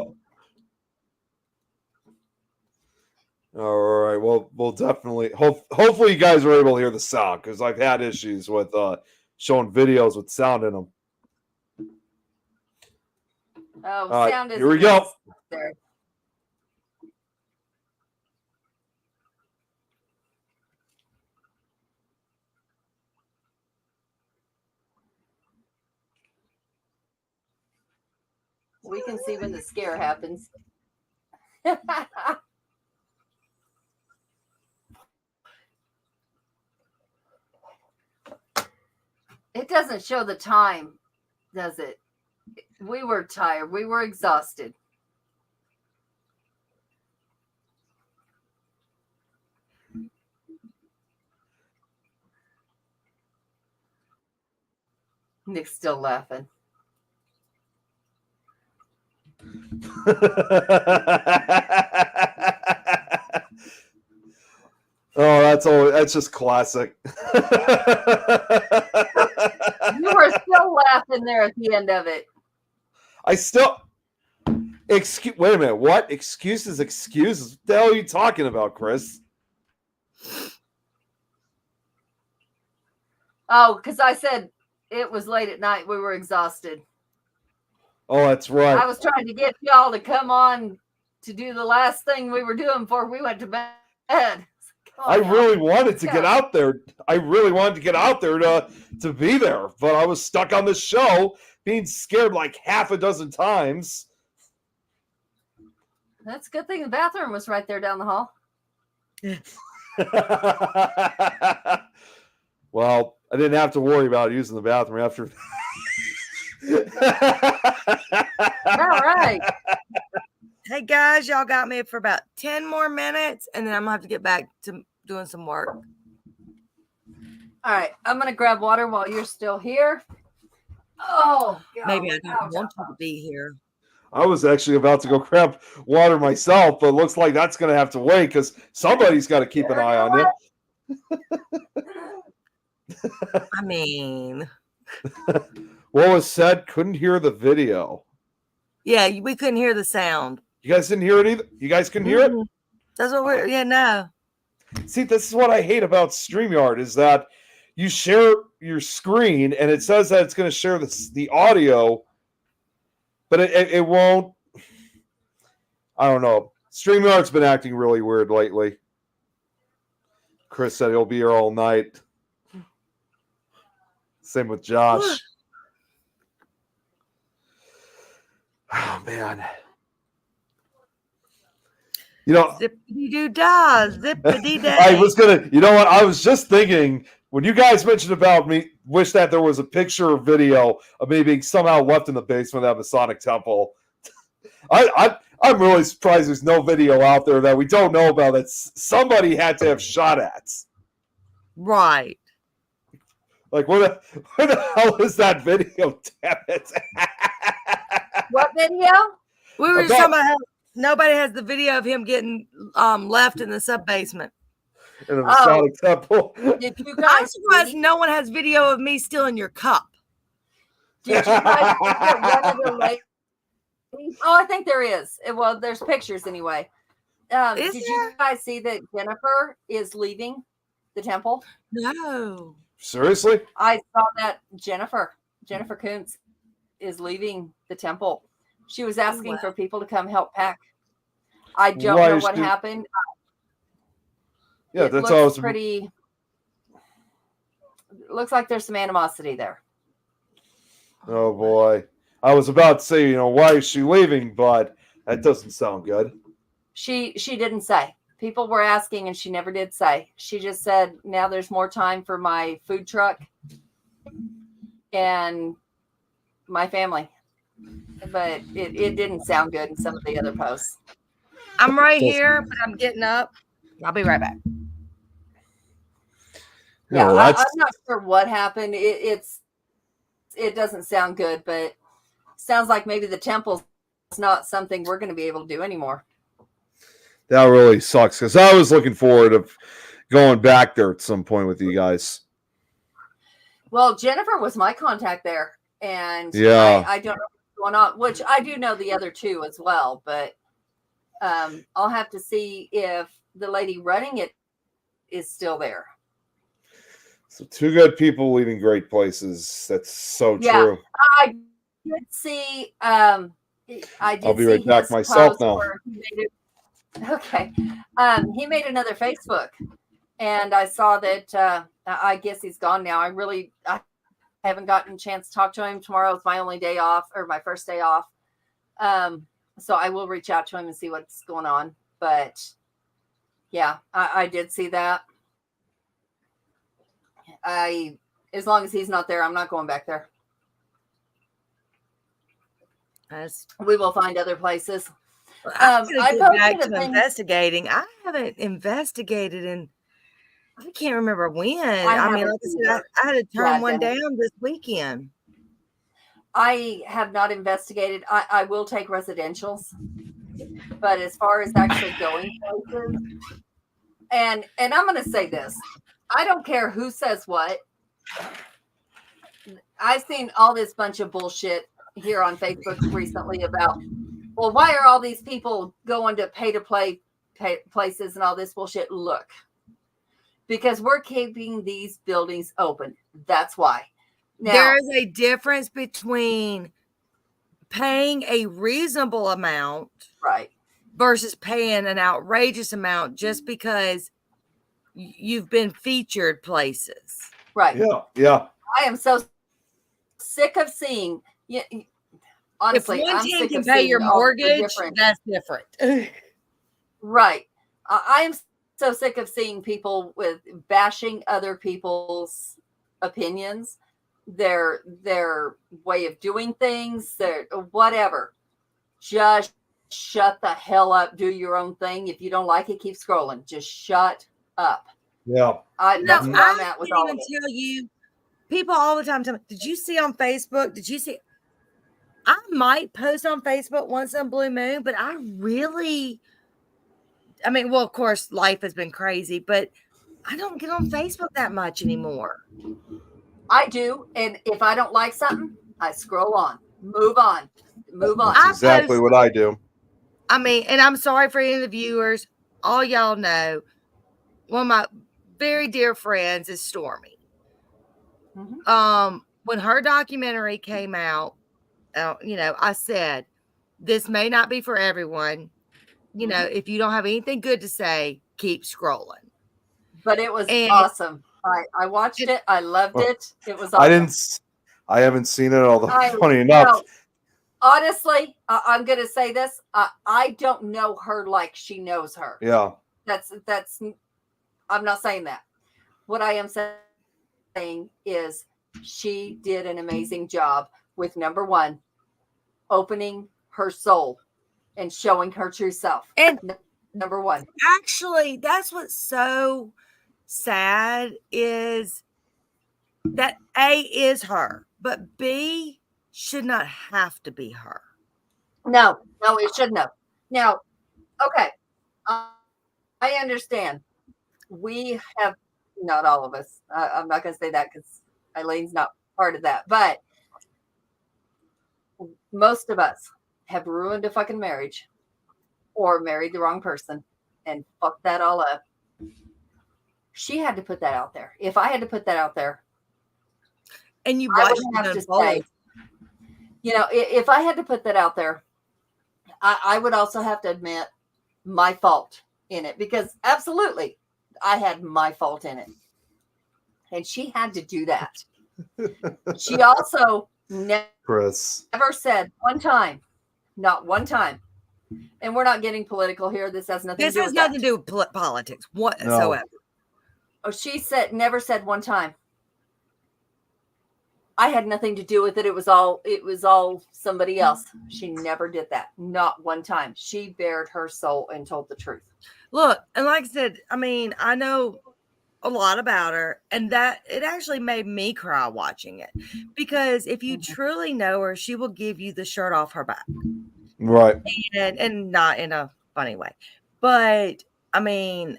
All right. Well, we'll definitely hopefully you guys are able to hear the sound, because I've had issues with showing videos with sound in them. Oh, All right, sound is here we go. there. We can see when the scare happens. It doesn't show the time, does it? We were tired. We were exhausted. Nick's still laughing. Oh, that's just classic. You were still laughing there at the end of it. Wait a minute. What? Excuses? What the hell are you talking about, Chris? Oh, because I said it was late at night. We were exhausted. Oh, that's right. I was trying to get y'all to come on to do the last thing we were doing before we went to bed. I really wanted to get out there. I really wanted to get out there to be there, but I was stuck on the show, being scared like half a dozen times. That's a good thing the bathroom was right there down the hall. Well, I didn't have to worry about using the bathroom after. All right. Hey guys, y'all got me for about 10 more minutes and then I'm gonna have to get back to doing some work. All right. I'm going to grab water while you're still here. Oh, God. Maybe I don't Ouch. want you to be here. I was actually about to go grab water myself, but it looks like that's going to have to wait because somebody's got to keep an eye on you. I mean, What was said? Couldn't hear the video. yeah, we couldn't hear the sound. You guys didn't hear it either? You guys couldn't hear it? Mhm. That's what we're, yeah, no. See, this is what I hate about StreamYard is that you share your screen and it says that it's going to share the audio, but it won't. I don't know. StreamYard's been acting really weird lately. Chris said he'll be here all night. Same with Josh. Oh, man. You know, Zippity doo dah, zippity day. I was gonna, you know what? I was just thinking when you guys mentioned about me, wish that there was a picture or video of me being somehow left in the basement of that Masonic temple. I'm really surprised there's no video out there that we don't know about that somebody had to have shot at. Right. Like, where the hell is that video? Damn it! What video? We were just About- talking about how nobody has the video of him getting left in the sub basement. In the Masonic temple. Did you I'm guys surprised see- no one has video of me stealing your cup. Did you guys see that one of the ladies? Oh, I think there is. Well, there's pictures anyway. Is Did there? you guys see that Jennifer is leaving the temple? No. Seriously? I saw that Jennifer Kuntz is leaving the temple. She was asking wow. for people to come help pack. I don't Why know is what she- happened. Yeah, It that's all I looks was pretty. Looks like there's some animosity there. Oh boy. I was about to say, why is she leaving? But that doesn't sound good. She didn't say. People were asking and she never did say. She just said, now there's more time for my food truck and my family. But it didn't sound good in some of the other posts. I'm right here, but I'm getting up. I'll be right back. Yeah, No, I'm that's not sure what happened. It doesn't sound good, but sounds like maybe the temple's not something we're going to be able to do anymore. that really sucks because I was looking forward of going back there at some point with you guys. Well, Jennifer was my contact there, and Yeah. I don't know what's going on, which I do know the other two as well, but I'll have to see if the lady running it is still there. So two good people leaving great places. That's so Yeah. true. I did see. I did I'll be see right back his myself post now. where he made it. Okay, he made another Facebook, and I saw that. I guess he's gone now. I haven't gotten a chance to talk to him. Tomorrow is my only day off, or my first day off. So I will reach out to him and see what's going on. But yeah, I did see that. As long as he's not there, I'm not going back there. We will find other places. I'm I going to get posted back a to thing- investigating. I haven't investigated in, I can't remember when. I mean, haven't like I said, either. I had to turn Yeah, one Dennis. down this weekend. I have not investigated. I will take residentials, but as far as actually going places, and I'm going to say this: I don't care who says what. I've seen all this bunch of bullshit here on Facebook recently about, well, why are all these people going to pay to play places and all this bullshit? Look, because we're keeping these buildings open. That's why. Now, There is a difference between paying a reasonable amount right. versus paying an outrageous amount just because you've been featured places. Right. Yeah. I am so sick of seeing. Honestly, if one I'm team sick can of pay seeing your all the mortgage, different- that's different. Right. I am so sick of seeing people with bashing other people's opinions, their way of doing things, their whatever. Just shut the hell up. Do your own thing. If you don't like it, keep scrolling. Just shut up. Yeah. That's where I'm at with all can't of even it. tell you. People all the time tell me, did you see on Facebook? Did you see? I might post on Facebook once in a blue moon, but I mean, well, of course, life has been crazy, but I don't get on Facebook that much anymore. I do, and if I don't like something, I scroll on, move on. That's exactly post- what I do. I mean, and I'm sorry for any of the viewers. All y'all know, one of my very dear friends is Stormy. Mhm. When her documentary came out, I said, this may not be for everyone. If you don't have anything good to say, keep scrolling. But it was And- awesome. I watched it. I loved it. It was awesome. I haven't seen it, although funny You enough. know, honestly, I'm going to say this. I don't know her like she knows her. Yeah. That's. I'm not saying that. What I am saying is she did an amazing job with number one, opening her soul and showing her true self. And number one. Actually, that's what's so sad is that A is her, but B should not have to be her. No, it shouldn't have. Now, okay, I understand. We have, not all of us. I'm not going to say that because Eileen's not part of that, but most of us have ruined a fucking marriage or married the wrong person and fucked that all up. She had to put that out there. If I had to put that out there, and you I watch would have it to say, if I had to put that out there, I would also have to admit my fault in it, because absolutely I had my fault in it. And she had to do that. She also Chris. never said one time, not one time. And we're not getting political here. This has nothing to do with that. to do with politics whatsoever. No. Oh, she never said one time, I had nothing to do with it. It was all somebody else. She never did that. Not one time. She bared her soul and told the truth. Look, and like I said, I mean, I know a lot about her, and that it actually made me cry watching it, because if you truly know her, she will give you the shirt off her back. Right. And not in a funny way. But I mean,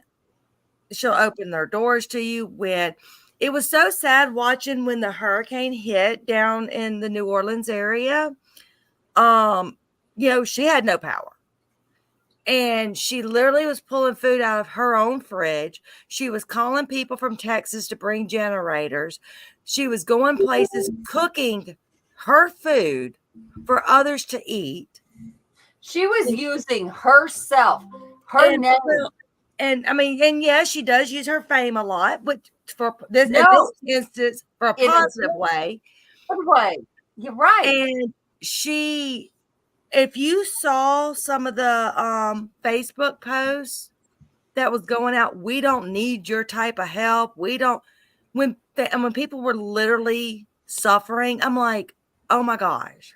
she'll open their doors to you. When it was so sad watching when the hurricane hit down in the New Orleans area, she had no power. And she literally was pulling food out of her own fridge. She was calling people from Texas to bring generators. She was going places, cooking her food for others to eat. She was using herself, her name. And I mean, and yes, she does use her fame a lot, but for this, in this instance, for a positive way. Good way. You're right. And if you saw some of the Facebook posts that was going out, we don't need your type of help. We don't. When people were literally suffering, I'm like, oh my gosh.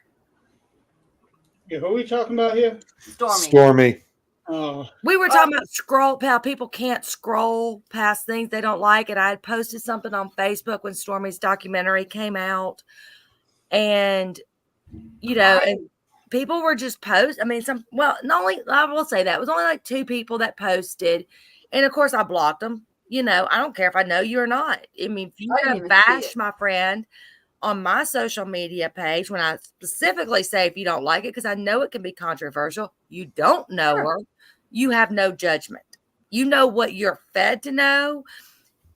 Yeah, who are we talking about here? Stormy. Oh, We were talking about how people can't scroll past things they don't like. And I had posted something on Facebook when Stormy's documentary came out. And, and people were just I mean, I will say that it was only like 2 people that posted. And of course I blocked them. I don't care if I know you or not. I mean, if you have bashed my friend on my social media page, when I specifically say, if you don't like it, because I know it can be controversial, you don't know her, you have no judgment. You know what you're fed to know.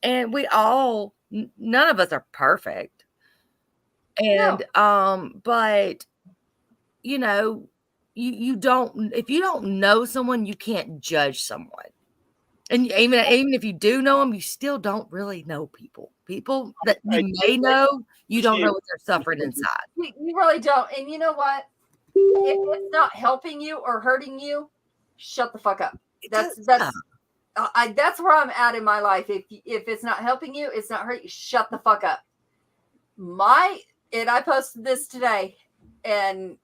And none of us are perfect. And, but you don't, if you don't know someone, you can't judge someone. And even if you do know them, you still don't really know people. People that you may know, you don't know what they're suffering inside. You really don't. And you know what? If it's not helping you or hurting you, shut the fuck up. That's where I'm at in my life. If it's not helping you, it's not hurting you, shut the fuck up. I posted this today, and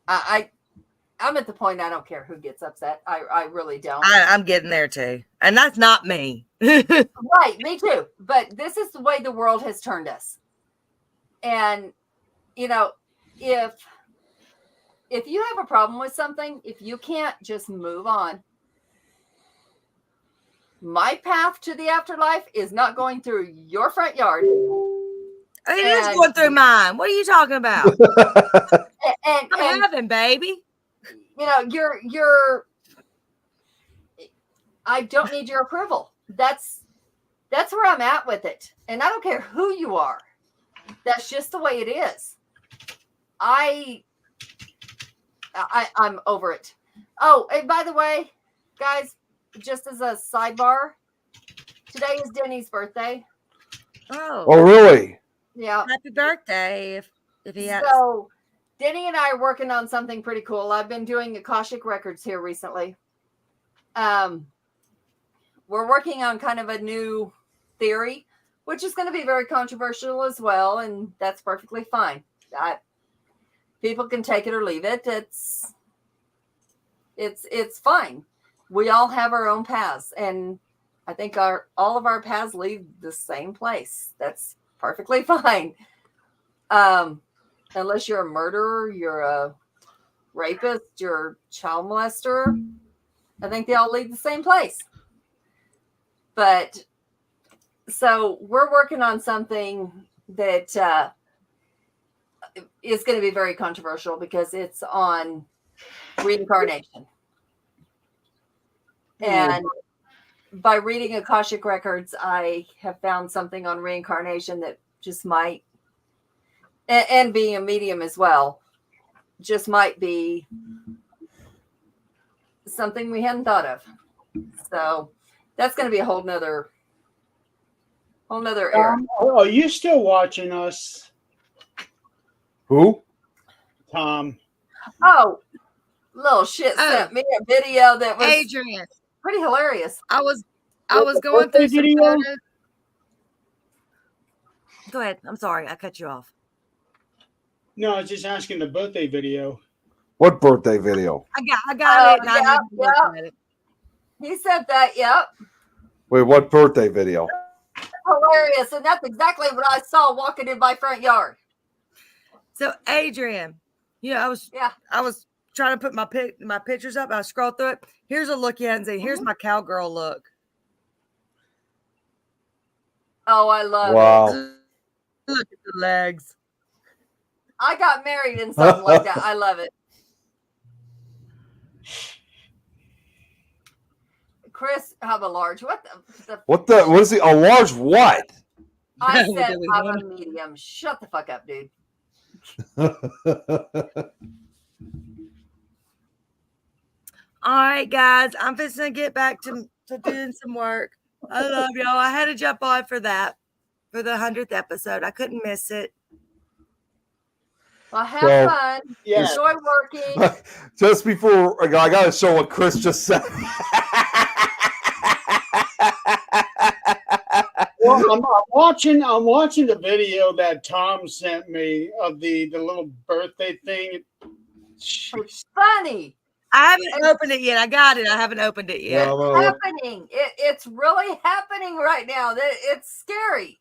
I'm at the point I don't care who gets upset. I really don't. I'm getting there too. And that's not me. Right, me too. But this is the way the world has turned us. And, if if you have a problem with something, if you can't just move on, my path to the afterlife is not going through your front yard. It is And- going through mine. What are you talking about? And I'm having, baby. you know, you're I don't need your approval. That's where I'm at with it. And I don't care who you are. That's just the way it is. I'm over it. Oh, and by the way, guys, just as a sidebar, today is Denny's birthday. Oh, Oh, really? Yeah. happy birthday! If he has. So Denny and I are working on something pretty cool. I've been doing Akashic Records here recently. We're working on kind of a new theory, which is going to be very controversial as well, and that's perfectly fine. People can take it or leave it. It's fine. We all have our own paths, and I think all of our paths lead the same place. That's perfectly fine. Unless you're a murderer, you're a rapist, you're a child molester, I think they all lead the same place. But so we're working on something that is going to be very controversial because it's on reincarnation. And by reading Akashic Records, I have found something on reincarnation that just might, and being a medium as well, just might be something we hadn't thought of. So that's going to be a whole nother era. Are you still watching us, Who? Tom? Oh, little shit sent me a video that was Adrian, pretty hilarious. I was What going through birthday some video? photos. Go ahead. I'm sorry, I cut you off. No, I was just asking the birthday video. What birthday video? I got it. And I yeah, haven't looked at it. He said that, yep. Wait, what birthday video? Hilarious. And that's exactly what I saw walking in my front yard. So Adrian, I was trying to put my pictures up. I scrolled through it. Here's a look at it and say, here's my cowgirl look. Oh, I love it. Wow. Look at the legs. I got married in something like that. I love it. Chris, have a large. What What is he? A large what? I What said do we I'm want? a medium. Shut the fuck up, dude. All right, guys, I'm fixing to get back to doing some work. I love y'all. I had to jump on for the 100th episode. I couldn't miss it. Well, have So- fun. Yeah. Enjoy working. Just before, I got to show what Chris just said. Well, I'm watching the video that Tom sent me of the little birthday thing. It's funny. I haven't opened it yet. I got it. I haven't opened it yet. Yeah, I'm gonna look- Happening. It's really happening right now. It's scary.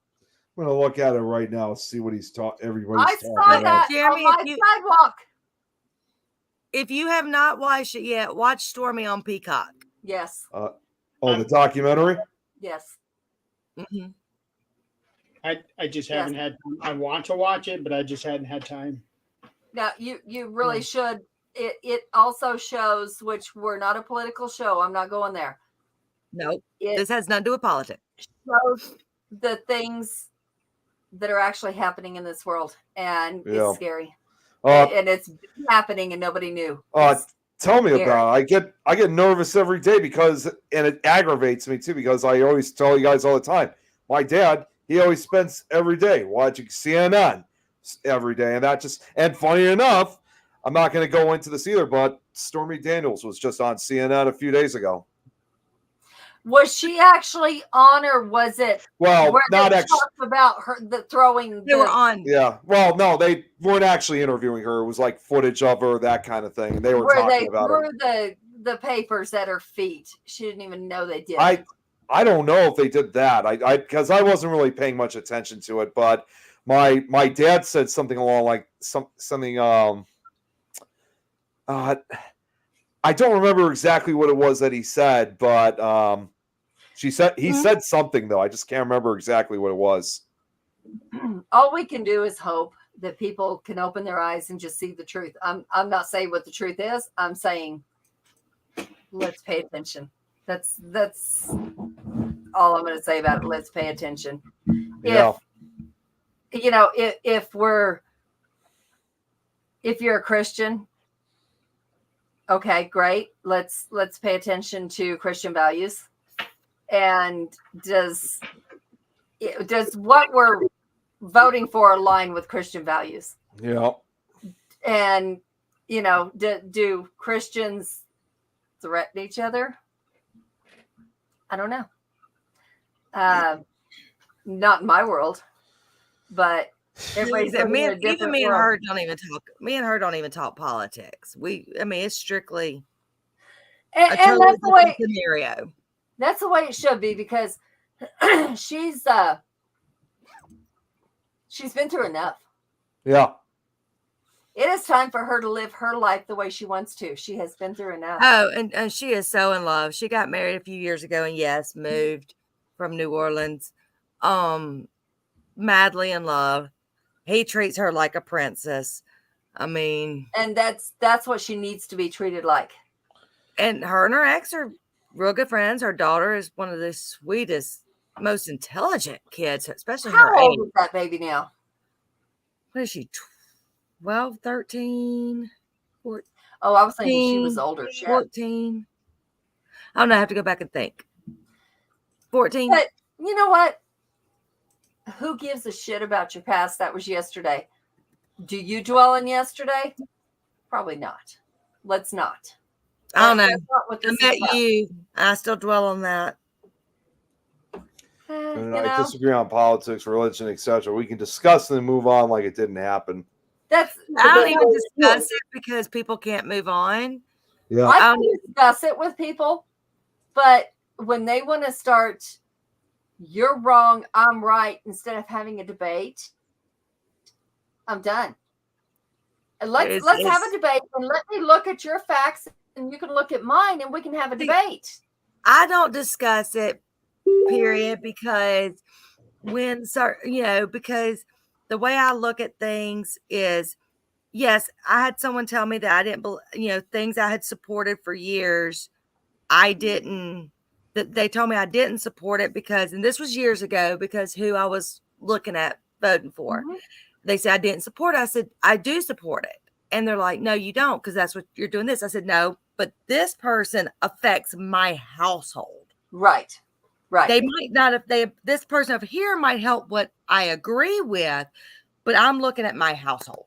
I'm gonna look at it right now. See what he's talking. Everybody's I talking saw about. that Jeremy, on my if you- sidewalk. If you have not watched it yet, watch Stormy on Peacock. Yes. Oh, the documentary. Yes. Mhm. I just haven't had time. I want to watch it, but I just hadn't had time. Now you really should. It also shows, which we're not a political show. I'm not going there. Nope. It This has nothing to do with politics. shows the things that are actually happening in this world, and Yeah. it's scary. Uh, And it's happening, and nobody knew. It's- Tell me Scary. about it. I get nervous every day and it aggravates me too because I always tell you guys all the time. My dad, he always spends every day watching CNN every day, and funny enough, I'm not going to go into this either, but Stormy Daniels was just on CNN a few days ago. Was she actually on, or was it Well, where not they actually. talked about her throwing? They were on. Yeah. Well, no, they weren't actually interviewing her. It was like footage of her, that kind of thing. And they were where talking they about her. threw the papers at her feet. She didn't even know they did. I don't know if they did that. Because I wasn't really paying much attention to it, but my dad said something along like something I don't remember exactly what it was that he said, but he said something though. I just can't remember exactly what it was. All we can do is hope that people can open their eyes and just see the truth. I'm not saying what the truth is. I'm saying let's pay attention. That's all I'm going to say about it. Let's pay attention. Yeah. If you're a Christian, okay, great. Let's pay attention to Christian values. And does what we're voting for align with Christian values? Yeah. And do Christians threaten each other? I don't know. Not in my world, but everybody's living in a different me and world. her don't even talk. Me and her don't even talk politics. It's strictly And a totally that's the way. different scenario. That's the way it should be, because she's been through enough. Yeah. It is time for her to live her life the way she wants to. She has been through enough. Oh, and she is so in love. She got married a few years ago, and yes, moved from New Orleans. Madly in love. He treats her like a princess. I mean, And that's what she needs to be treated like. and her ex are real good friends. Her daughter is one of the sweetest, most intelligent kids, especially her How age. old is that baby now? What is she? 12, 13, Oh, I was thinking she was 14, older. Shit. 14. I don't know. I have to go back and think. 14. But you know what? Who gives a shit about your past? That was yesterday. Do you dwell on yesterday? Probably not. Let's not. I don't know. That's not what I this is met about. you. I still dwell on that. And You I know, disagree on politics, religion, etc. We can discuss and then move on like it didn't happen. that's. I don't even discuss it because people can't move on. Yeah. I I can discuss it with people, but when they want to start, you're wrong, I'm right, instead of having a debate, I'm done. And let's have a debate, and let me look at your facts, and you can look at mine, and we can have a debate. I don't discuss it, period, because because the way I look at things is, yes, I had someone tell me that I didn't, things I had supported for years, they told me I didn't support it because, and this was years ago, because who I was looking at voting for. Mhm. They said I didn't support it. I said, I do support it. And they're like, no, you don't, because that's what you're doing this. I said, no, but this person affects my household. Right. They might not, this person over here might help what I agree with, but I'm looking at my household.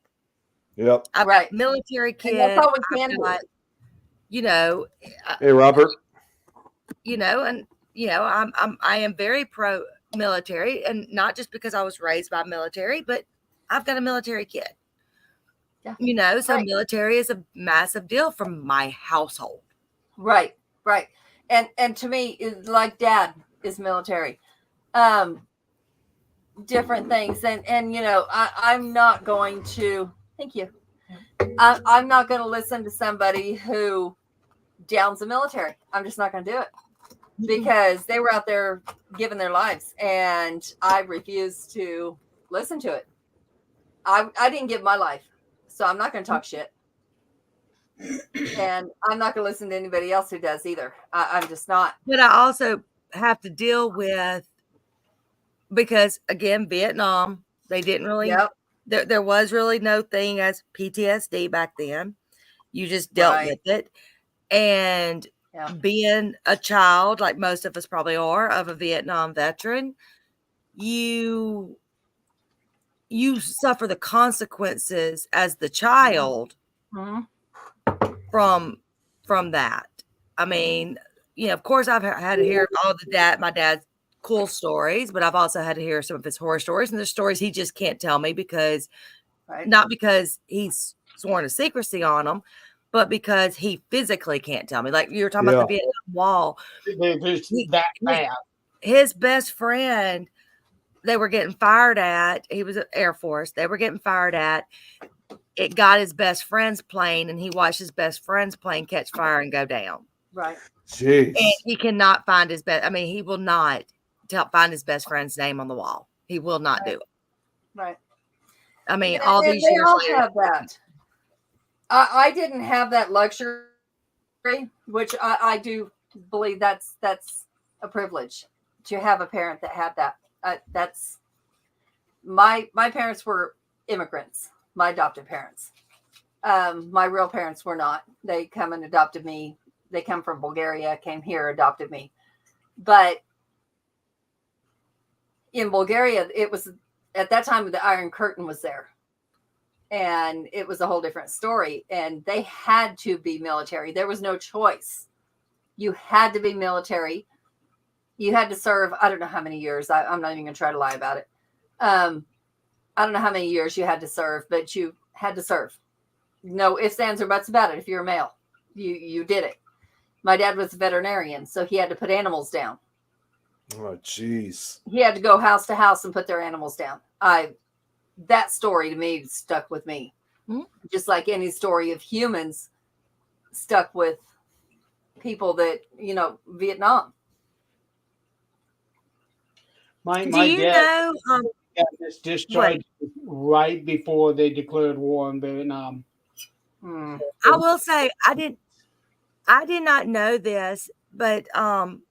Yep. I've Right. got military kids. And that's all we can I've do. got, Hey, Robert. I am very pro military, and not just because I was raised by military, but I've got a military kid. Yeah. So Right. military is a massive deal from my household. Right. And to me, it's like Dad is military. Different things. And I'm not going to, thank you. I'm not going to listen to somebody who downs the military. I'm just not going to do it, because they were out there giving their lives, and I refuse to listen to it. I didn't give my life, so I'm not going to talk shit. And I'm not going to listen to anybody else who does either. I'm just not. But I also have to deal with, because again, Vietnam, they didn't really, Yep. there was really no thing as PTSD back then. You just dealt Right. with it. And Yeah. being a child, like most of us probably are, of a Vietnam veteran, you suffer the consequences as the child Mhm. from that. I mean, of course, I've had to hear all my dad's cool stories, but I've also had to hear some of his horror stories, and there's stories he just can't tell me because, Right. not because he's sworn to secrecy on them, but because he physically can't tell me. Like you were talking about the Vietnam Wall. It's that bad. His best friend, they were getting fired at. He was at Air Force. They were getting fired at. it got his best friend's plane, and he watched his best friend's plane catch fire and go down. Right. Jeez. And he cannot find his best. I mean, he will not find his best friend's name on the wall. He will not do it. Right. I mean, And- all and these they years all later. have that. I didn't have that luxury, which I do believe that's a privilege to have a parent that had that. That's my parents were immigrants, my adopted parents. My real parents were not. They come and adopted me. They come from Bulgaria, came here, adopted me. But in Bulgaria, it was at that time the Iron Curtain was there. And it was a whole different story. And they had to be military. There was no choice. You had to be military. You had to serve, I don't know how many years. I'm not even going to try to lie about it. I don't know how many years you had to serve, but you had to serve. No ifs, ands, or buts about it. If you're a male, you did it. My dad was a veterinarian, so he had to put animals down. Oh, jeez. He had to go house to house and put their animals down. That story to me stuck with me. Mhm. Just like any story of humans stuck with people that, Vietnam. My Do you dad know? got this discharged right before they declared war in Vietnam. Hmm. I will say I did not know this, but I'm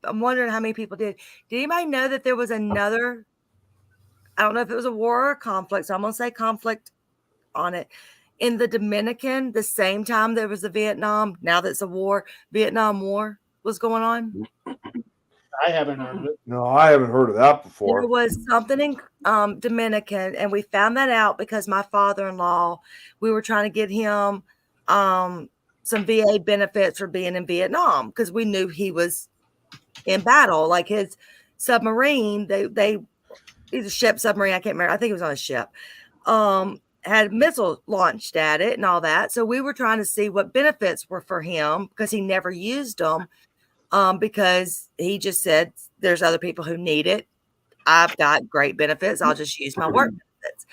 wondering how many people did. Did anybody know that there was another? I don't know if it was a war or a conflict, so I'm gonna say conflict on it. In the Dominican, the same time there was a Vietnam. Now that's a war. Vietnam War was going on. I haven't heard of it. No, I haven't heard of that before. There was something in Dominican, and we found that out because my father-in-law, we were trying to get him some VA benefits for being in Vietnam because we knew he was in battle. Like his submarine, they he's a ship submarine. I can't remember. I think it was on a ship. Had missiles launched at it and all that. So we were trying to see what benefits were for him because he never used them. Because he just said there's other people who need it. I've got great benefits. I'll just use my work benefits.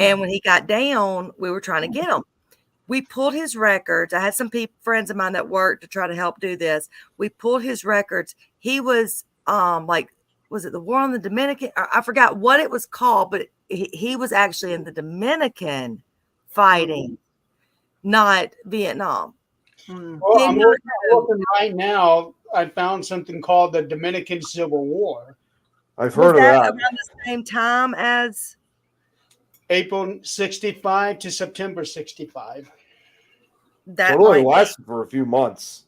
And when he got down, we were trying to get him. We pulled his records. I had some friends of mine that worked to try to help do this. We pulled his records. He was was it the War on the Dominican? I forgot what it was called, but he was actually in the Dominican fighting, not Vietnam. Well, I'm looking right now. I found something called the Dominican Civil War, I've heard of Was that. around the same time as April 65 to September 65. that? It only might be. lasted for a few months.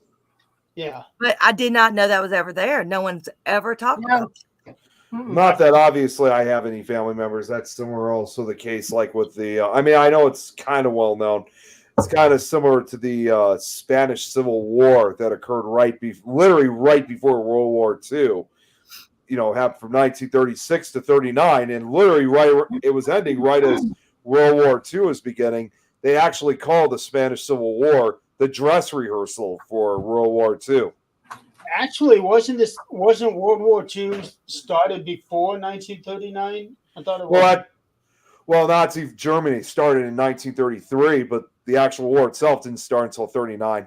Yeah. But I did not know that was ever there. No one's ever talked No. about it. Not that obviously I have any family members. That's somewhere also the case. Like with the, I mean, I know it's kind of well known. It's kind of similar to the Spanish Civil War that occurred literally right before World War II. You know, happened from 1936 to 39, and literally it was ending right as World War II was beginning. They actually called the Spanish Civil War the dress rehearsal for World War II. Actually, wasn't World War II started before 1939? I thought it was. Well, Nazi Germany started in 1933, but the actual war itself didn't start until 39.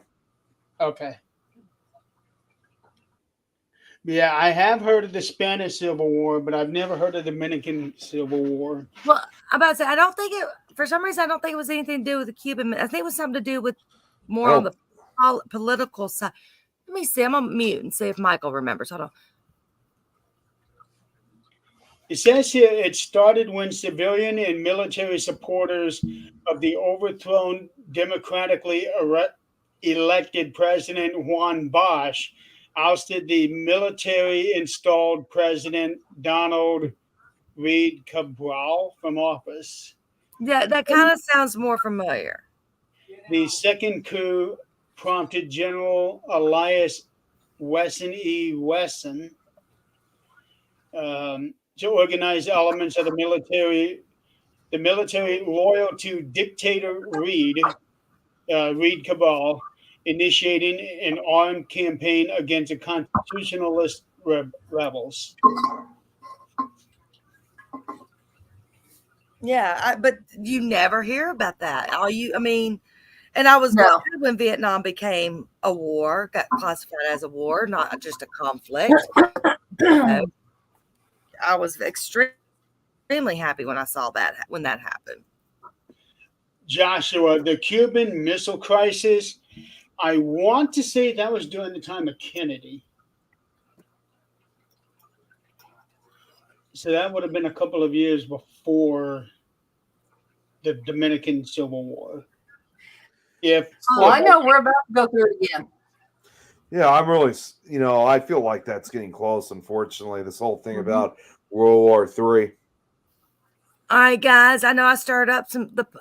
Okay. Yeah, I have heard of the Spanish Civil War, but I've never heard of the Dominican Civil War. Well, I'm about to say, I don't think it, for some reason, I don't think it was anything to do with the Cuban. I think it was something to do with more on the political side. Let me see. I'm going to mute and see if Michael remembers. Hold on. It says here it started when civilian and military supporters of the overthrown democratically elected President Juan Bosch ousted the military-installed President Donald Reed Cabral from office. Yeah, that kind of sounds more familiar. The second coup prompted General Elias Wesson E. Wesson to organize elements of the military loyal to dictator Reed Cabral, initiating an armed campaign against the constitutionalist rebels. Yeah, but you never hear about that. And I was No. glad when Vietnam became a war, got classified as a war, not just a conflict. So I was extremely happy when I saw that when that happened. Joshua, the Cuban Missile Crisis, I want to say that was during the time of Kennedy. So that would have been a couple of years before the Dominican Civil War. I know we're about to go through it again. Yeah, I'm really, I feel like that's getting close. Unfortunately, this whole thing Mhm. about World War III. All right, guys. I know I stirred up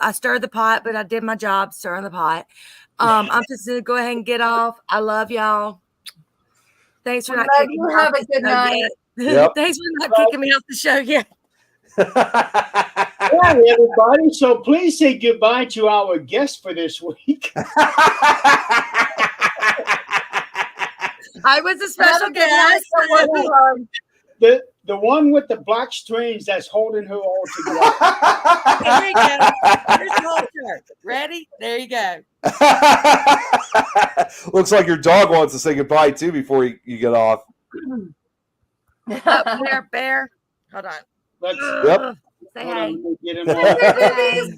I stirred the pot, but I did my job stirring the pot. I'm just gonna go ahead and get off. I love y'all. Thanks for We not love kicking you. me off Have a the good show night. yet. Yep. Thanks for not kicking me off the show yet. Hi, everybody. So please say goodbye to our guest for this week. I was a special Have a good night, guest. everyone. The one with the black strings that's holding her all together. There you go. Here's the whole church. Ready? There you go. Looks like your dog wants to say goodbye too before you get off. Bear. Hold on. Let's Yep. Say hold hey. on, let me get him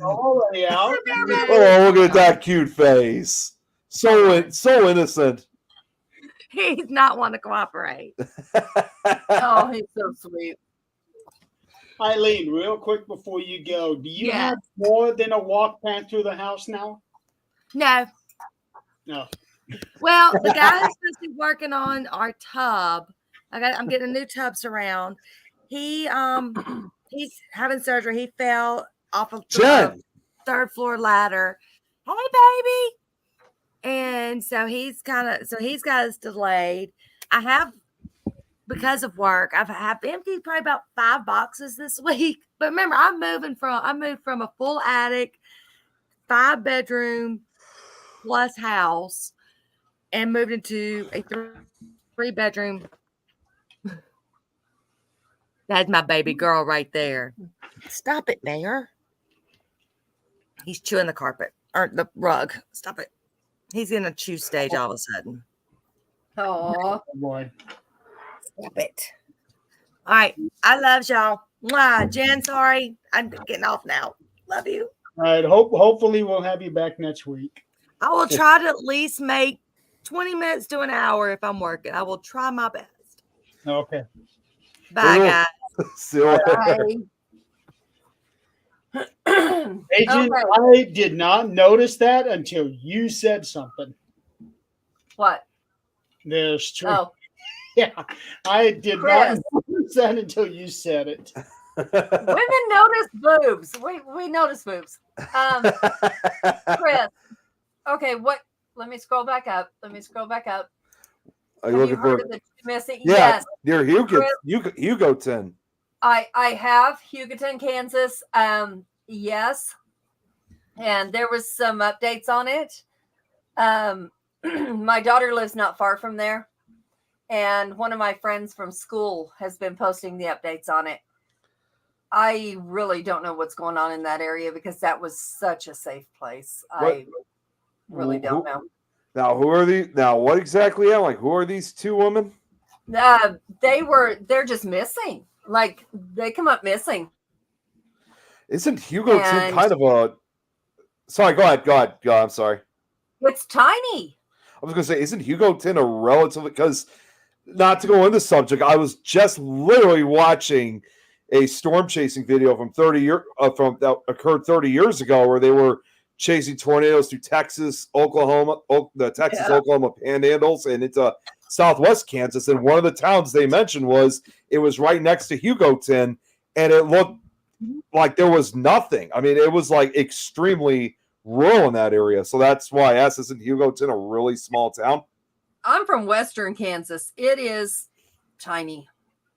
all the way out. Oh, look at that cute face. So innocent. He's not want to cooperate. Oh, he's so sweet. Eileen, real quick before you go, do you Yeah. have more than a walk path through the house now? No. No. Well, the guy who's supposed to be working on our tub, I'm getting a new tub surround. He's having surgery. He fell off of the Jen. third floor ladder. Hey, baby. And so he's got us delayed. I have, because of work, I've emptied probably about 5 boxes this week. But remember, I moved from a full attic, 5-bedroom plus house, and moved into a 3-bedroom. That's my baby girl right there. Stop it, Bear. He's chewing the carpet or the rug. Stop it. He's in a chew stage all of a sudden. Oh, Boy. Stop it. All right. I love y'all. Mwah. Jen, sorry. I'm getting off now. Love you. All right. Hopefully we'll have you back next week. I will try to at least make 20 minutes to an hour if I'm working. I will try my best. Okay. Bye, Cool. guys. See you later. bye. Agent, Okay. I did not notice that until you said something. What? There's true. Oh, Yeah, I did Chris. not notice that until you said it. women notice boobs. We notice boobs. Chris. Okay, what? Let me scroll back up. Are you Have looking you heard for? of the missing? Yeah, Yes, near Hugo, Chris. Hugoton. I have Hugoton, Kansas. Yes, and there was some updates on it. My daughter lives not far from there, and one of my friends from school has been posting the updates on it. I really don't know what's going on in that area because that was such a safe place. I really don't know. Now, who are these? Now, what exactly? Who are these 2 women? They're just missing. Like they come up missing. Isn't Hugoton And- kind of a? Sorry, go ahead. I'm sorry. It's tiny. I was going to say, isn't Hugoton a relatively? Because not to go into the subject, I was just literally watching a storm chasing video from that occurred 30 years ago, where they were chasing tornadoes through Texas, Oklahoma, the Texas-Oklahoma panhandles, and into southwest Kansas. And one of the towns they mentioned it was right next to Hugoton, and it looked like there was nothing. I mean, it was like extremely rural in that area. So that's why I asked, isn't Hugoton a really small town? I'm from Western Kansas. It is tiny.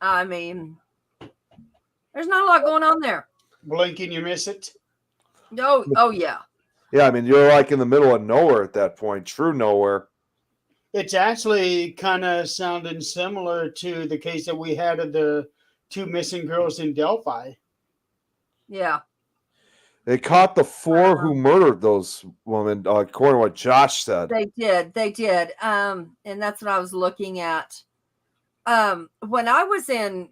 I mean, there's not a lot going on there. Blink and you miss it. No, oh yeah. Yeah, I mean, you're like in the middle of nowhere at that point, true nowhere. It's actually kind of sounding similar to the case that we had of the 2 missing girls in Delphi. Yeah. They caught the four who murdered those women, according to what Josh said. They did. And that's what I was looking at. When I was in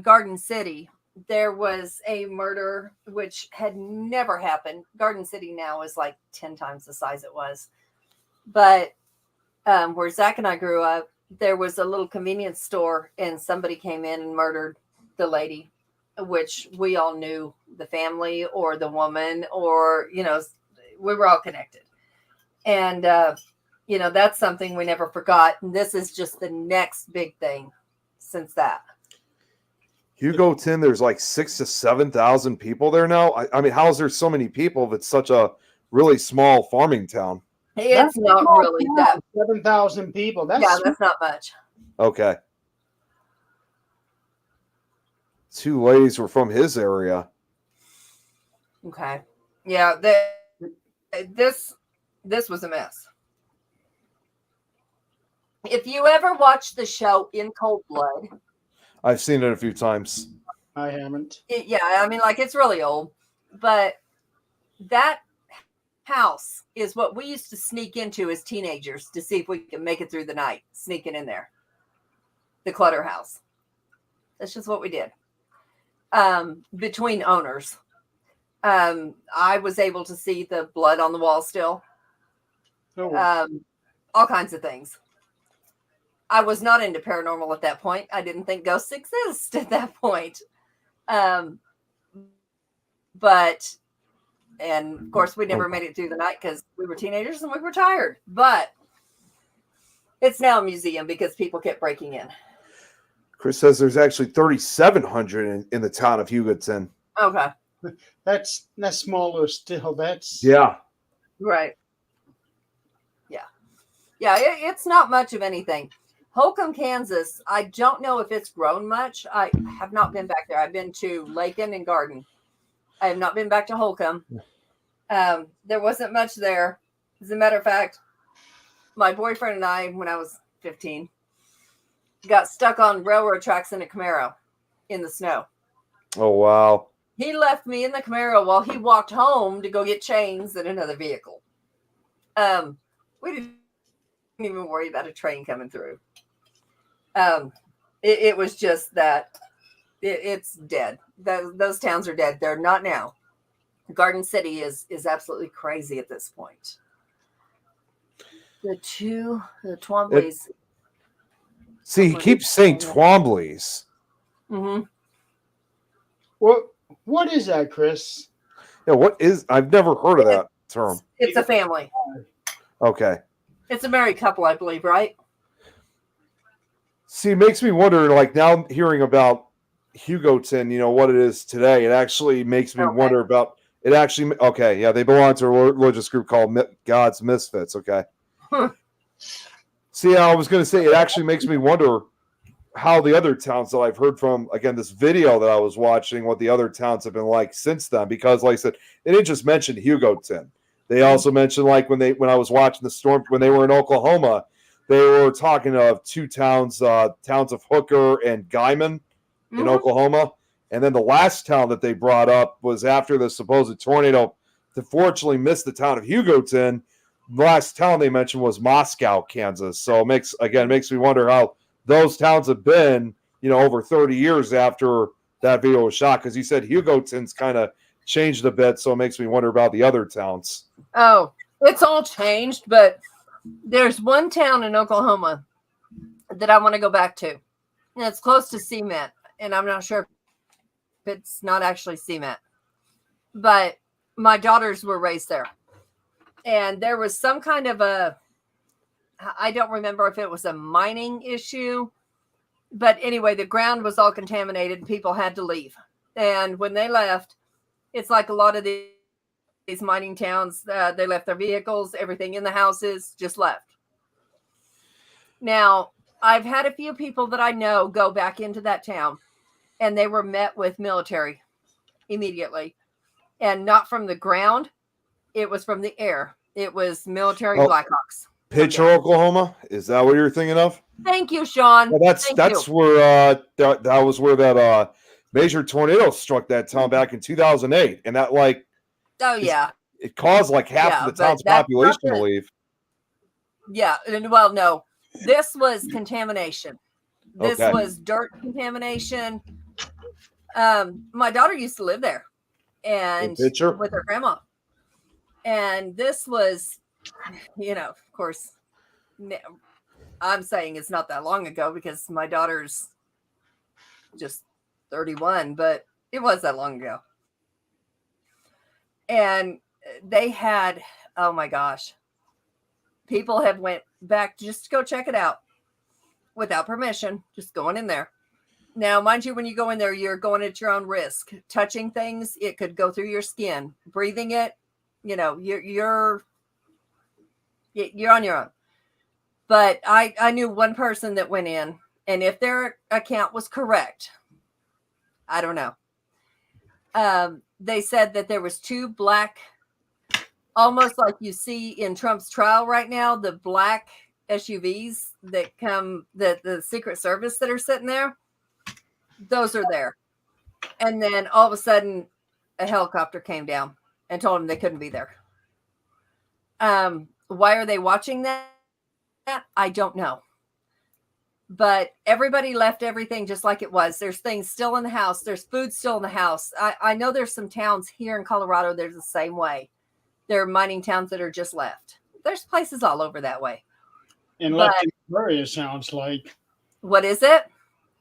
Garden City, there was a murder which had never happened. Garden City now is like 10 times the size it was. But where Zach and I grew up, there was a little convenience store and somebody came in and murdered the lady, which we all knew the family or the woman, or, you know, we were all connected. And, you know, that's something we never forgot. And this is just the next big thing since that. Hugoton, there's like 6,000 to 7,000 people there now. I mean, how is there so many people if it's such a really small farming town? It's not really that. 7,000 people. That's That's not much. Okay. 2 ladies were from his area. Okay. Yeah. This was a mess. If you ever watch the show In Cold Blood, I've seen it a few times. I haven't. I mean, like, it's really old, but that house is what we used to sneak into as teenagers to see if we could make it through the night, sneaking in there. The Clutter House. That's just what we did. Between owners. I was able to see the blood on the wall still. Oh, All kinds of things. I was not into paranormal at that point. I didn't think ghosts exist at that point. But, and of course, we never made it through the night because we were teenagers and we were tired. But it's now a museum because people kept breaking in. Chris says there's actually 3,700 in the town of Hugoton. Okay. that's smaller still. That's Yeah. Right. Yeah, it's not much of anything. Holcomb, Kansas, I don't know if it's grown much. I have not been back there. I've been to Lakin and Garden. I have not been back to Holcomb. There wasn't much there. As a matter of fact, my boyfriend and I, when I was 15, got stuck on railroad tracks in a Camaro in the snow. Oh, wow. He left me in the Camaro while he walked home to go get chains in another vehicle. We didn't even worry about a train coming through. It was just that it's dead. Those towns are dead. They're not now. Garden City is absolutely crazy at this point. The Twombly's. See, he keeps saying Twombly's. Mm-hmm. what is that, Chris? Yeah, what is? I've never heard of that term. It's a family. Okay. It's a married couple, I believe, right? See, it makes me wonder, like, now hearing about Hugoton, you know, what it is today, it actually makes me wonder about it actually. Okay, yeah, they belong to a religious group called God's Misfits. Okay. See, I was going to say, it actually makes me wonder how the other towns that I've heard from, again, this video that I was watching, what the other towns have been like since then. Because, like I said, they didn't just mention Hugoton. They also mentioned, like, when I was watching the storm, when they were in Oklahoma, they were talking of 2 towns, towns of Hooker and Guyman in Oklahoma. And then the last town that they brought up was after the supposed tornado that fortunately missed the town of Hugoton. The last town they mentioned was Moscow, Kansas. So it makes me wonder how those towns have been, you know, over 30 years after that video was shot. Because you said Hugoton's kind of changed a bit, so it makes me wonder about the other towns. Oh, it's all changed, but there's one town in Oklahoma that I want to go back to. And it's close to cement, and I'm not sure if it's not actually cement. But my daughters were raised there. And there was some kind of I don't remember if it was a mining issue. But anyway, the ground was all contaminated and people had to leave. And when they left, it's like a lot of these mining towns, they left their vehicles, everything in the houses, just left. Now, I've had a few people that I know go back into that town, and they were met with military immediately. And not from the ground, it was from the air. It was military Blackhawks. Pitcher, Oklahoma? Is that what you're thinking of? Thank you, Sean. Well, that's where that was where that major tornado struck that town back in 2008, and that, like, Oh yeah, It caused like half Yeah, of the but town's that's population not to the- leave. yeah. And well, no, this was contamination. This Okay. was dirt contamination. My daughter used to live there, and Pitcher? with her grandma, and this was, of course, I'm saying it's not that long ago because my daughter's just 31, but it was that long ago. And they had, oh my gosh, people have went back just to go check it out without permission, just going in there. Now, mind you, when you go in there, you're going at your own risk. Touching things, it could go through your skin. Breathing it, you're on your own. But I knew one person that went in, and if their account was correct, I don't know. They said that there was 2 black, almost like you see in Trump's trial right now, the black SUVs that come, the Secret Service that are sitting there. Those are there. And then all of a sudden, a helicopter came down and told them they couldn't be there. Why are they watching that? I don't know. But everybody left everything just like it was. There's things still in the house. There's food still in the house. I know there's some towns here in Colorado that are the same way. There are mining towns that are just left. There's places all over that way. And But- left in a hurry, it sounds like. What is it?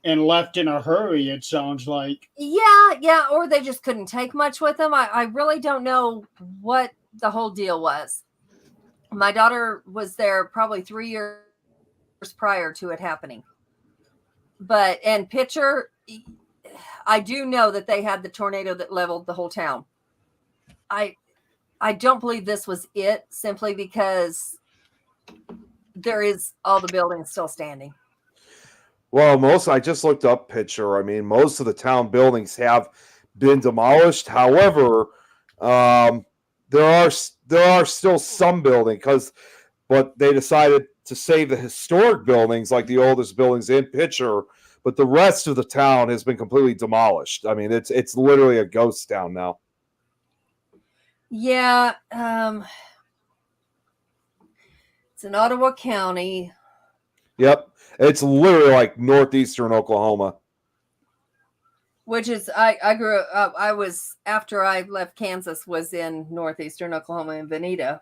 And left in a hurry, it sounds like. Yeah. Or they just couldn't take much with them. I really don't know what the whole deal was. My daughter was there probably 3 years prior to it happening. And Pitcher, I do know that they had the tornado that leveled the whole town. I don't believe this was it, simply because there is all the buildings still standing. Well, I just looked up Pitcher. I mean, most of the town buildings have been demolished. However, there are still some buildings but they decided to save the historic buildings, like the oldest buildings in Pitcher. But the rest of the town has been completely demolished. I mean, it's literally a ghost town now. Yeah, it's in Ottawa County. Yep, it's literally like northeastern Oklahoma. Which is, I grew up, I was, after I left Kansas, was in northeastern Oklahoma in Veneta.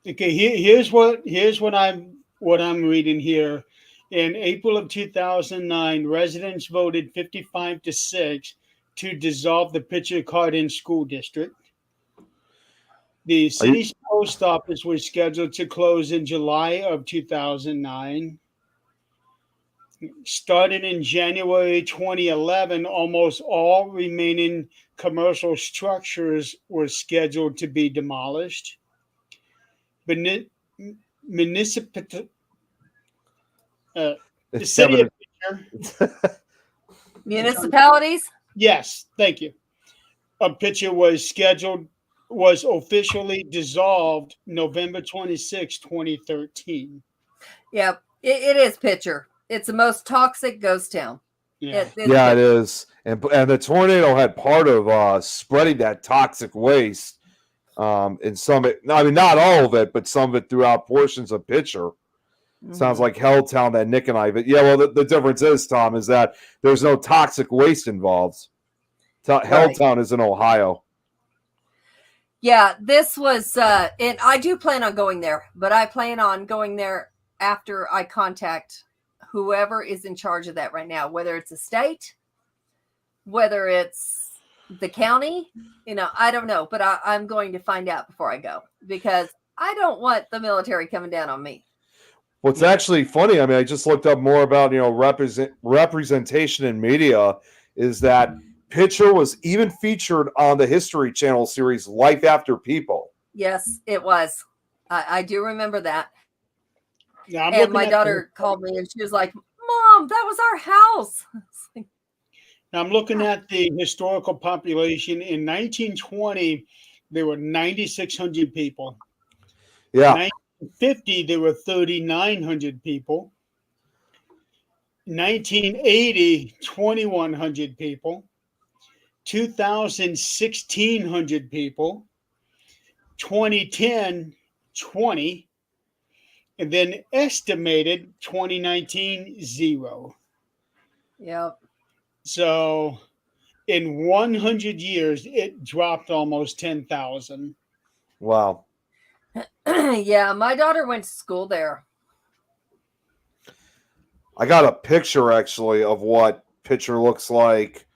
Okay, here's what I'm reading here. In April of 2009, residents voted 55-6 to dissolve the Pitcher Cardin School District. The city's post office was scheduled to close in July of 2009. Starting in January 2011, almost all remaining commercial structures were scheduled to be demolished. The city of Pitcher, Municipalities? yes, thank you. A Pitcher was officially dissolved November 26, 2013. Yeah, it is Pitcher. It's the most toxic ghost town. Yeah. Yeah, it is. And the tornado had part of spreading that toxic waste in some. I mean, not all of it, but some of it throughout portions of Pitcher. Sounds like Helltown, that Nick and I. But yeah, well, the difference is, Tom, is that there's no toxic waste involved. Helltown is in Ohio. Yeah, this was, and I do plan on going there, but I plan on going there after I contact whoever is in charge of that right now, whether it's a state, whether it's the county, I don't know, but I'm going to find out before I go, because I don't want the military coming down on me. What's actually funny, I mean, I just looked up more about, representation in media, is that Pitcher was even featured on the History Channel series Life After People. Yes, it was. I do remember that. Yeah, And my daughter called me and she was like, Mom, that was our house. I'm looking at the historical population. In 1920, there were 9,600 people. Yeah. 1950, there were 3,900 people. 1980, 2,100 people. 2000, 1,600 people. 2010, 20. And then estimated 2019, 0. Yep. So in 100 years, it dropped almost 10,000. Wow. Yeah, my daughter went to school there. I got a picture actually of what Pitcher looks like.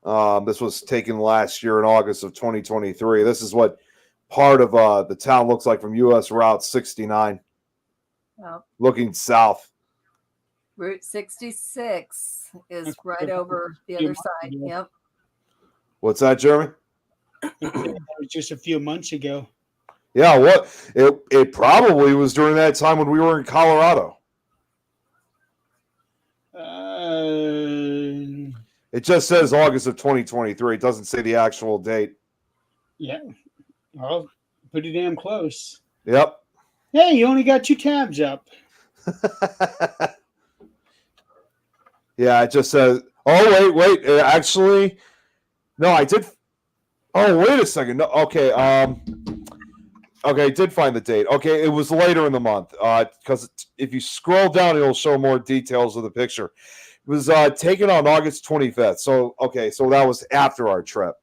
This was taken last year in August of 2023. This is what part of the town looks like from US Route 69, Yep. looking south. Route 66 is That's right over the few other months side. ago. Yep. What's that, Jeremy? That was just a few months ago. Yeah, it probably was during that time when we were in Colorado. It just says August of 2023. It doesn't say the actual date. Yeah. Well, pretty damn close. Yep. Hey, you only got 2 tabs up. Yeah, it just says. Oh wait. Actually, no, I did. Oh wait a second. No, okay. Okay, I did find the date. Okay, it was later in the month. Because if you scroll down, it'll show more details of the picture. It was taken on August 25th. So okay, so that was after our trip.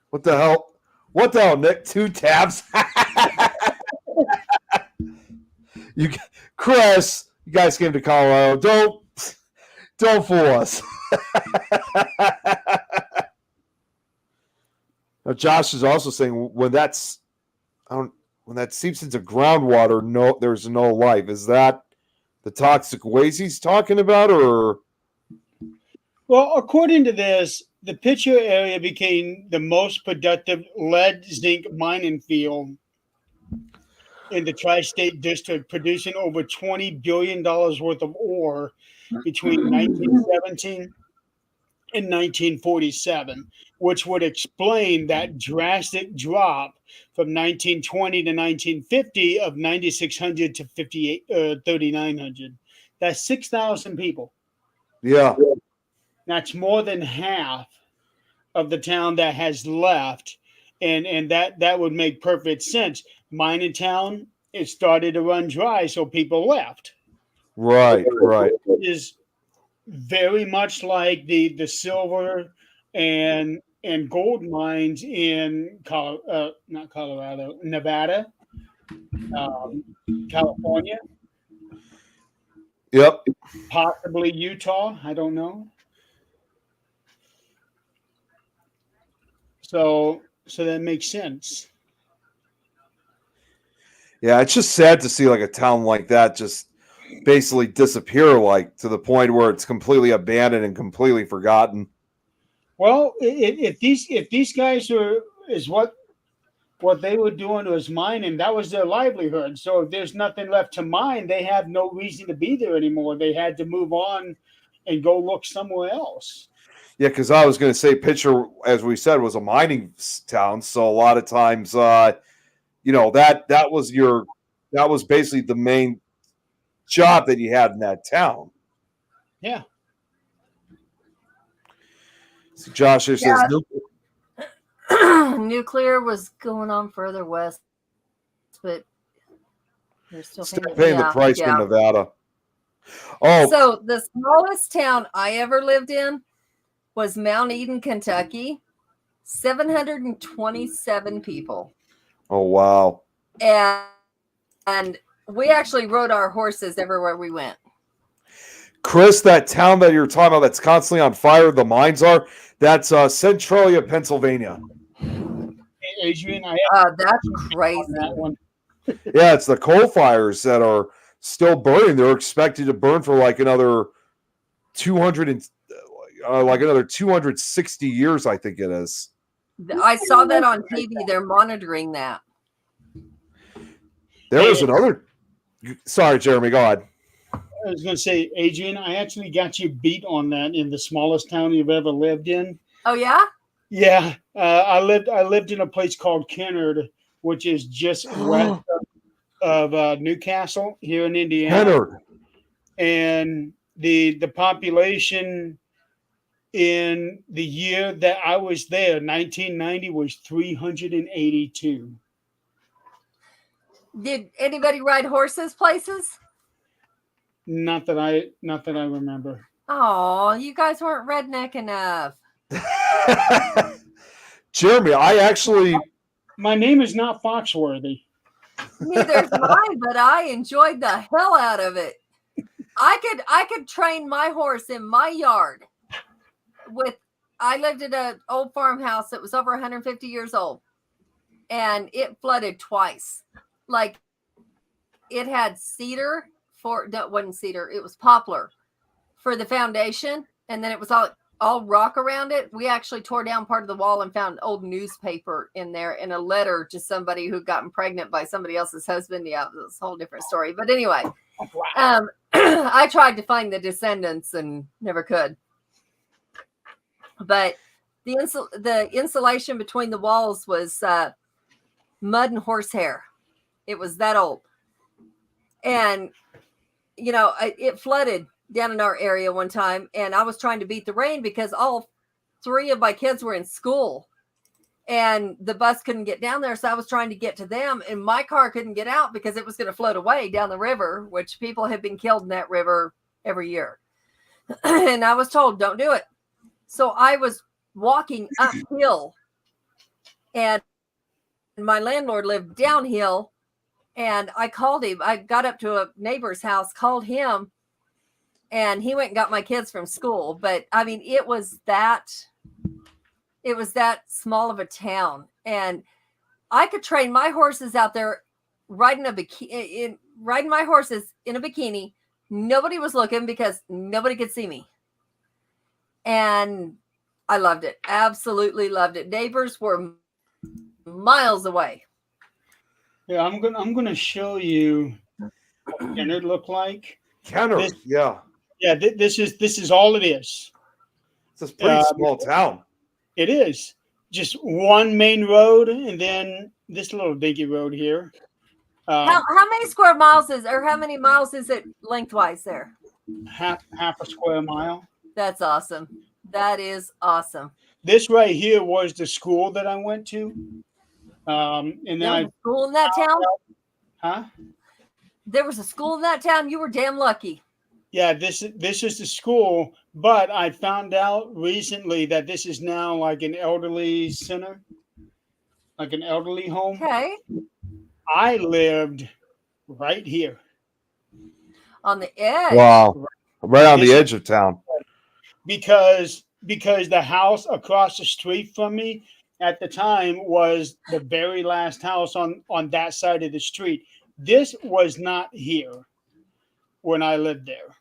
What the hell? What the hell, Nick? 2 tabs? Chris, you guys came to Colorado. Don't fool us. Now, Josh is also saying when that seeps into groundwater, there's no life. Is that the toxic waste he's talking about, or? Well, according to this, the Pitcher area became the most productive lead zinc mining field in the tri-state district, producing over $20 billion worth of ore between 1917 and 1947, which would explain that drastic drop from 1920 to 1950 of 9,600 to 3,900. That's 6,000 people. Yeah. That's more than half of the town that has left, and that would make perfect sense. Mining town, it started to run dry, so people left. Right. It is very much like the silver and gold mines in not Colorado, Nevada, California, Yep. possibly Utah. I don't know. So that makes sense. Yeah, it's just sad to see like a town like that just basically disappear, like to the point where it's completely abandoned and completely forgotten. Well, if these guys is what they were doing was mining, that was their livelihood. So if there's nothing left to mine, they have no reason to be there anymore. They had to move on and go look somewhere else. Yeah, because I was going to say Pitcher, as we said, was a mining town, so a lot of times, that was basically the main job that you had in that town. Yeah. So Josh here says, Nuclear was going on further west, but they're still paying the price for Nevada. Oh, so the smallest town I ever lived in was Mount Eden, Kentucky, 727 people. Oh, wow. And we actually rode our horses everywhere we went. Chris, that town that you're talking about that's constantly on fire, the mines are, that's Centralia, Pennsylvania. Adrian, that's crazy. That one. Yeah, it's the coal fires that are still burning. They're expected to burn for like another 260 years, I think it is. I saw that on TV. They're monitoring that. There was another. Sorry, Jeremy, go ahead. I was going to say, Adrian, I actually got you beat on that in the smallest town you've ever lived in. Oh, yeah? Yeah. I lived in a place called Kennard, which is just west of Newcastle here in Indiana. Kennard. And the population in the year that I was there, 1990, was 382. Did anybody ride horses places? Not that I remember. Oh, you guys weren't redneck enough. Jeremy, I actually My name is not Foxworthy. Neither's mine, but I enjoyed the hell out of it. I could train my horse in my yard. I lived at an old farmhouse that was over 150 years old, and it flooded twice. Like, it had cedar it wasn't cedar, it was poplar for the foundation, and then it was all rock around it. We actually tore down part of the wall and found old newspaper in there and a letter to somebody who'd gotten pregnant by somebody else's husband. Yeah, it was a whole different story. But anyway, I tried to find the descendants and never could. But the insulation between the walls was mud and horsehair. It was that old. And, you know, it flooded down in our area one time, and I was trying to beat the rain because all three of my kids were in school and the bus couldn't get down there. So I was trying to get to them, and my car couldn't get out because it was going to float away down the river, which people have been killed in that river every year. And I was told, don't do it. So I was walking uphill, and my landlord lived downhill, and I called him. I got up to a neighbor's house, called him, and he went and got my kids from school. But I mean, it was that small of a town, and I could train my horses out there riding my horses in a bikini. Nobody was looking because nobody could see me. And I loved it. Absolutely loved it. Neighbors were miles away. Yeah, I'm gonna show you what Kennard looked like. Kennard, yeah. Yeah, this is all it is. It's a pretty small town. It is just one main road, and then this little dinky road here. How many square miles how many miles is it lengthwise there? Half a square mile. That's awesome. That is awesome. This right here was the school that I went to. And then There was a school in that town? Huh? There was a school in that town? You were damn lucky. Yeah, this is the school, but I found out recently that this is now like an elderly center, like an elderly home. Okay. I lived right here. On the edge. Wow. Right on the edge of town. Because the house across the street from me at the time was the very last house on that side of the street. This was not here when I lived there.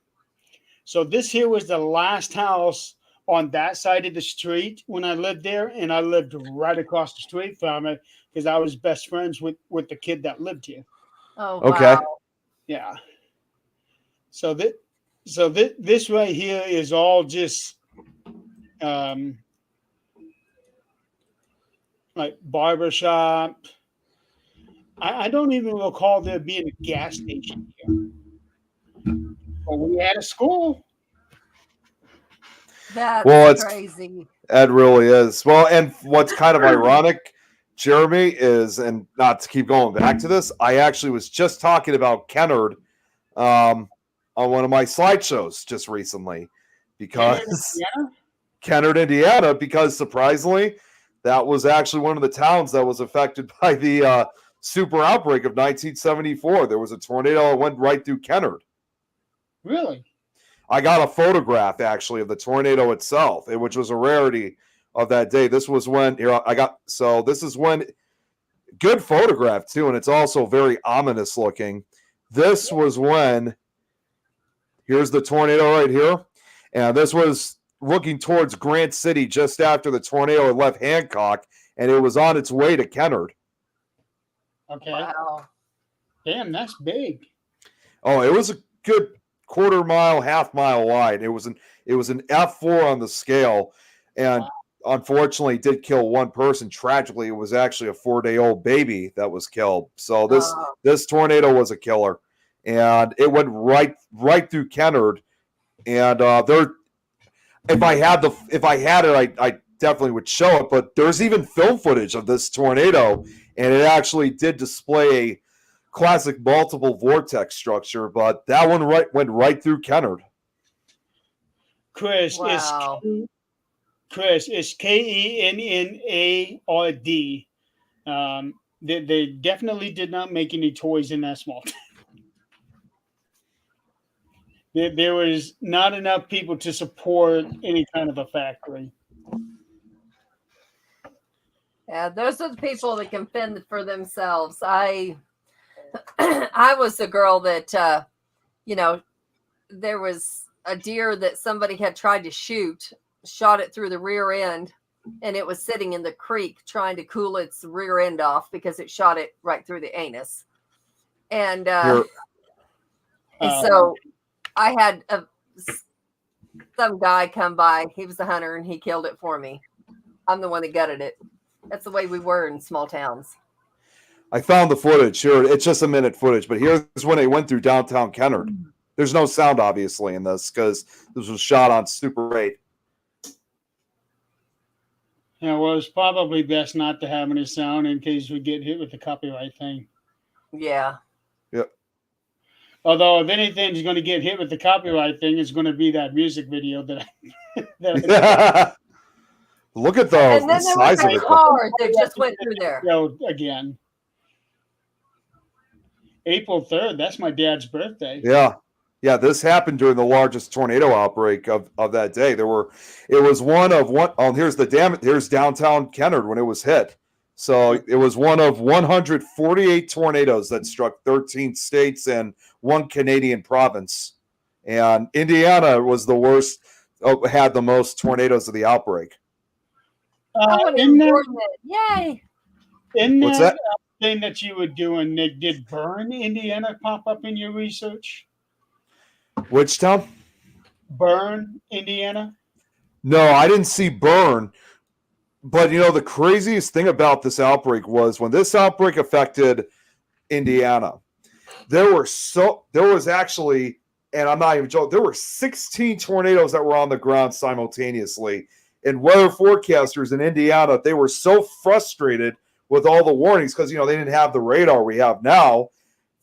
So this here was the last house on that side of the street when I lived there, and I lived right across the street from it because I was best friends with the kid that lived here. Oh, Okay. wow. Yeah. So this right here is all just like barbershop. I don't even recall there being a gas station here. But we had a school. That's Well, it's crazy. That really is. Well, and what's kind of ironic, Jeremy, is, and not to keep going back to this, I actually was just talking about Kennard on one of my slideshows just recently because Kennard, Indiana, because surprisingly, that was actually one of the towns that was affected by the super outbreak of 1974. There was a tornado that went right through Kennard. Really? I got a photograph actually of the tornado itself, which was a rarity of that day. This was when this is when good photograph too, and it's also very ominous looking. This was when here's the tornado right here, and this was looking towards Grant City just after the tornado had left Hancock, and it was on its way to Kennard. Okay. Wow. Damn, that's big. Oh, it was a good quarter mile, half mile wide. It was an F4 on the scale, and unfortunately did kill one person. Tragically, it was actually a 4-day-old baby that was killed. So this tornado was a killer, and it went right through Kennard. and they're. If I had it, I definitely would show it. But there's even film footage of this tornado, and it actually did display a classic multiple vortex structure. But that one went right through Kennard. Chris, Wow. it's Kennard. They definitely did not make any toys in that small town. There was not enough people to support any kind of a factory. Yeah, those are the people that can fend for themselves. I was the girl that there was a deer that somebody had tried to shoot, shot it through the rear end, and it was sitting in the creek trying to cool its rear end off because it shot it right through the anus. And so I had some guy come by. He was a hunter and he killed it for me. I'm the one that gutted it. That's the way we were in small towns. I found the footage. Sure, it's just a minute footage, but here's when they went through downtown Kennard. There's no sound, obviously, in this because this was shot on Super 8. Yeah, well, it's probably best not to have any sound in case we get hit with the copyright thing. Yeah. Yep. Although, if anything's going to get hit with the copyright thing, it's going to be that music video that Look at those. And then The there was size of a it. car that just went through there. again. April 3rd, that's my dad's birthday. Yeah. Yeah, this happened during the largest tornado outbreak of that day. Here's downtown Kennard when it was hit. So it was one of 148 tornadoes that struck 13 states and one Canadian province. And Indiana was the worst, had the most tornadoes of the outbreak. In Yay. What's that? Thing that you were doing, Nick, did Bern, Indiana pop up in your research? Which town? Bern, Indiana? No, I didn't see Bern. But, the craziest thing about this outbreak was when this outbreak affected Indiana, there was actually, and I'm not even joking, there were 16 tornadoes that were on the ground simultaneously. And weather forecasters in Indiana, they were so frustrated with all the warnings because, they didn't have the radar we have now.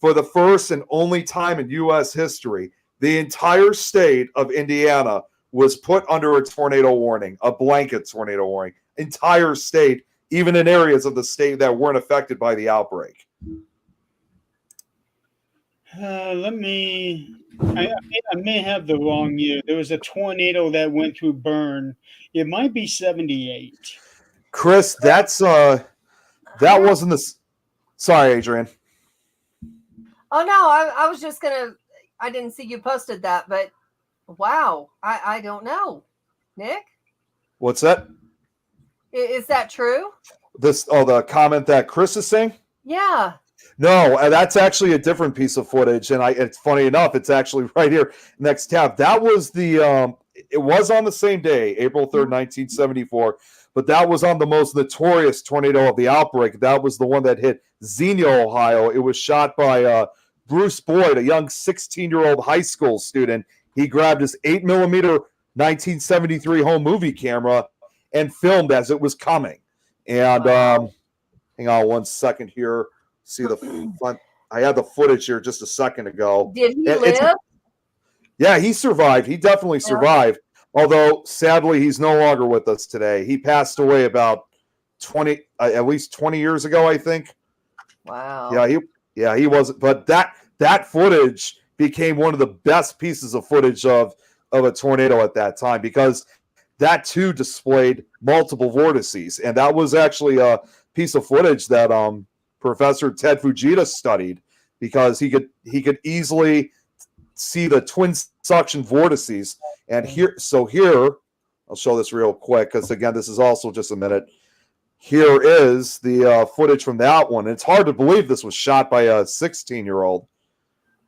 For the first and only time in U.S. history, the entire state of Indiana was put under a tornado warning, a blanket tornado warning. Entire state, even in areas of the state that weren't affected by the outbreak. I may have the wrong year. There was a tornado that went through Bern. It might be 78. Chris, that wasn't the. Sorry, Adrian. Oh no, I was just I didn't see you posted that, but wow, I don't know. Nick? What's that? Is that true? The comment that Chris is saying? Yeah. No, that's actually a different piece of footage, and it's funny enough, it's actually right here, next tab. That was it was on the same day, April 3rd, 1974, but that was on the most notorious tornado of the outbreak. That was the one that hit Xenia, Ohio. It was shot by Bruce Boyd, a young 16-year-old high school student. He grabbed his 8mm 1973 home movie camera and filmed as it was coming. And hang on one second here. See the front. I had the footage here just a second ago. Did he live? Yeah, he survived. He definitely survived. Although sadly, he's no longer with us today. He passed away about at least 20 years ago, I think. Wow. Yeah, he wasn't. But that footage became one of the best pieces of footage of a tornado at that time because that too displayed multiple vortices, and that was actually a piece of footage that Professor Ted Fujita studied because he could easily see the twin suction vortices. And here I'll show this real quick because again, this is also just a minute. Here is the footage from that one. It's hard to believe this was shot by a 16-year-old.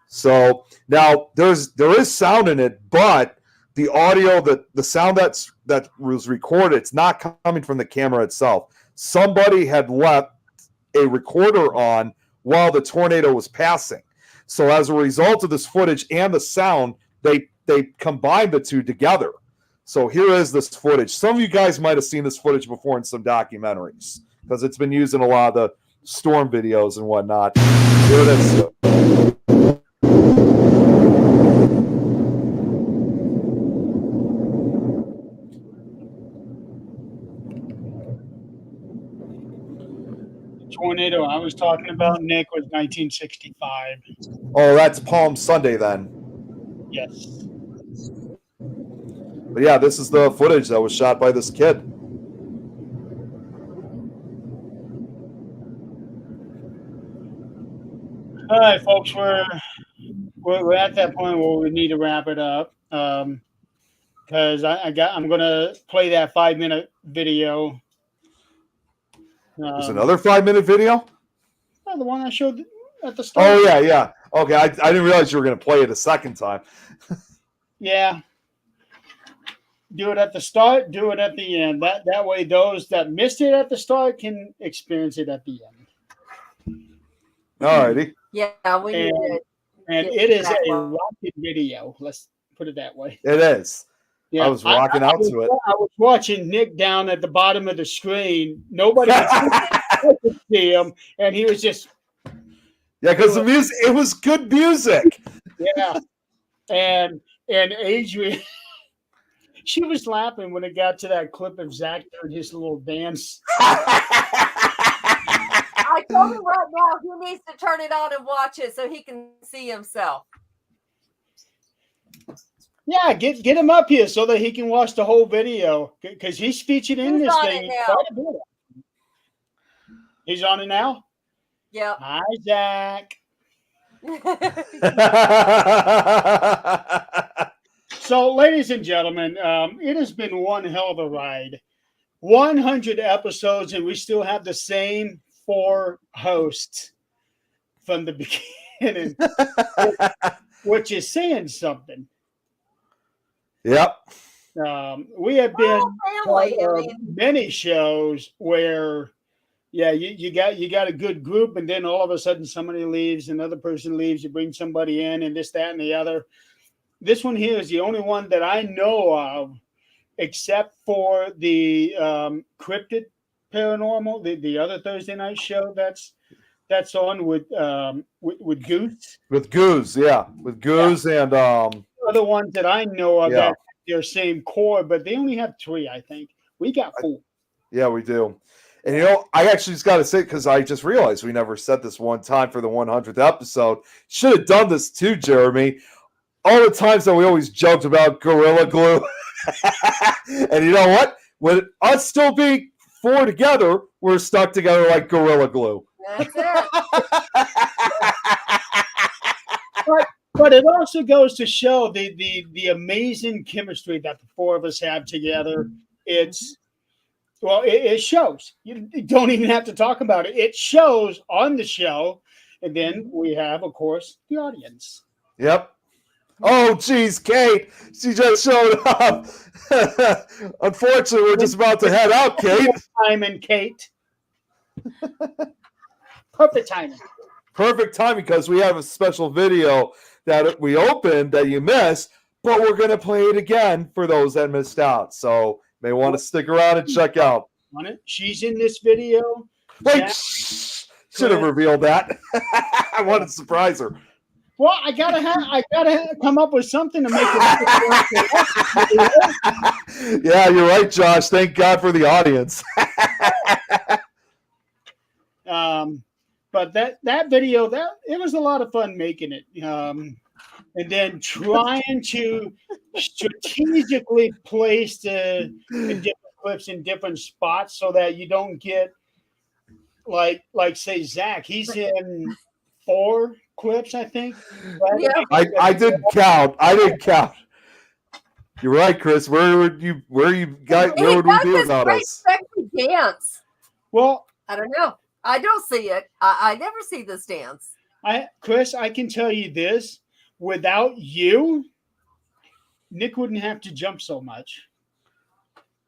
So now there is sound in it, but the audio, the sound that was recorded, it's not coming from the camera itself. Somebody had left a recorder on while the tornado was passing. So as a result of this footage and the sound, they they combined the two together. So here is this footage. Some of you guys might have seen this footage before in some documentaries because it's been used in a lot of the storm videos and whatnot. Here it is. 'Tornado I was talking about, Nick, was 1965. Oh, that's Palm Sunday then. Yes. But yeah, this is the footage that was shot by this kid. All right, folks, we're at that point where we need to wrap it up. Because I'm gonna play that 5-minute video. There's another 5-minute video? The one I showed at the start. Oh, yeah. Okay, I didn't realize you were going to play it a second time. Yeah. Do it at the start, do it at the end. That way those that missed it at the start can experience it at the end. All righty. Yeah, we need it. And Yeah, it is that a one. rocket video. Let's put it that way. It is. Yeah, I was rocking out to it. I was watching Nick down at the bottom of the screen. Nobody could see him, and he was just Yeah, because the music, it was good music. yeah. And Adrian, she was laughing when it got to that clip of Zach doing his little dance. I told him right now he needs to turn it on and watch it so he can see himself. Yeah, get him up here so that he can watch the whole video because he's featured in He's this on thing it now. quite a bit. He's on it now. Yep. Hi, Zach. So, ladies and gentlemen, it has been one hell of a ride. 100 episodes, and we still have the same 4 hosts from the beginning, which is saying something. Yep. We have been Well, family, I part of mean, many shows where, yeah, you got a good group, and then all of a sudden somebody leaves, another person leaves, you bring somebody in, and this, that, and the other. This one here is the only one that I know of, except for the Cryptid Paranormal, the other Thursday night show that's on with Goose. With Goose, yeah. With Goose and Other ones that I know of Yeah. that have their same core, but they only have 3, I think. We got 4. yeah, we do. And I actually just got to say, because I just realized we never said this one time for the 100th episode. Should have done this too, Jeremy. All the times that we always joked about Gorilla Glue. And you know what? With us still being 4 together, we're stuck together like Gorilla Glue. that's it. But it also goes to show the amazing chemistry that the 4 of us have together. It shows. You don't even have to talk about it. It shows on the show. And then we have, of course, the audience. Yep. Oh, geez, Kate. She just showed up. Unfortunately, we're just about to head out, Kate. Timing, Kate. Perfect timing. Perfect time because we have a special video that we opened that you missed, but we're going to play it again for those that missed out. So may want to stick around and check out. On it. She's in this video. Wait, Zach, should have revealed that. I wanted to surprise her. well, I gotta come up with something to make it. Yeah, you're right, Josh. Thank God for the audience. But that video, it was a lot of fun making it. And then trying to strategically place the different clips in different spots so that you don't get like say Zach, he's in 4 clips, I think. Yeah. I didn't count. You're right, Chris. Where would you be without great us? sexy dance. Well, I don't know. I don't see it. I never see this dance. Chris, I can tell you this: without you, Nick wouldn't have to jump so much.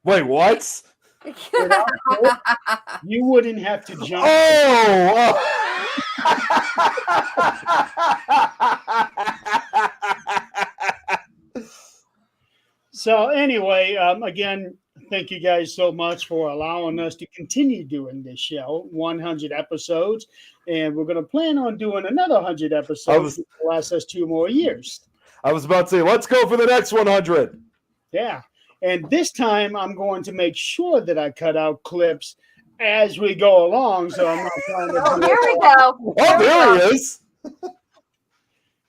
Wait, what? You wouldn't have to jump. Oh! So anyway, again, thank you guys so much for allowing us to continue doing this show, 100 episodes, and we're going to plan on doing another 100 episodes. Which will last us 2 more years. I was about to say, let's go for the next 100. Yeah, and this time I'm going to make sure that I cut out clips as we go along, so I'm not trying to. Oh, here we go. Oh, there he is.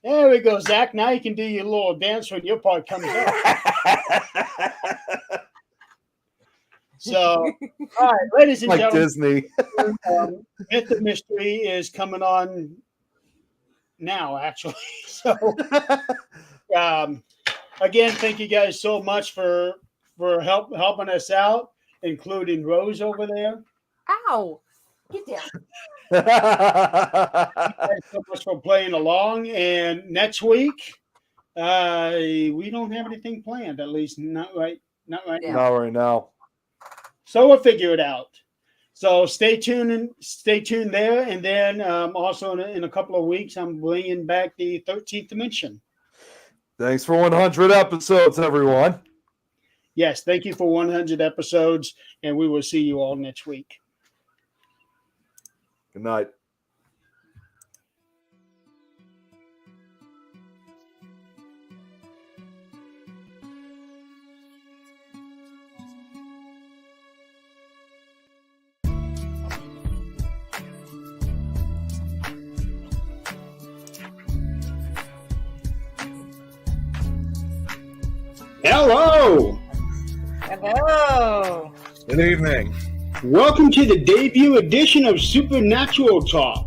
There we go, Zach. Now you can do your little dance when your part comes up. So, all right, ladies and Like gentlemen, Disney. Myth of Mystery is coming on now, actually. So, again, thank you guys so much for helping us out, including Rose over there. Ow. Get down. Thanks so much for playing along. And next week, we don't have anything planned, at least not right Yeah. now. Not right now. So we'll figure it out. So stay tuned there. And then also in a couple of weeks, I'm bringing back the 13th Dimension. Thanks for 100 episodes, everyone. Yes, thank you for 100 episodes, and we will see you all next week. Good night. Hello. Hello. Good evening. Welcome to the debut edition of Supernatural Talk.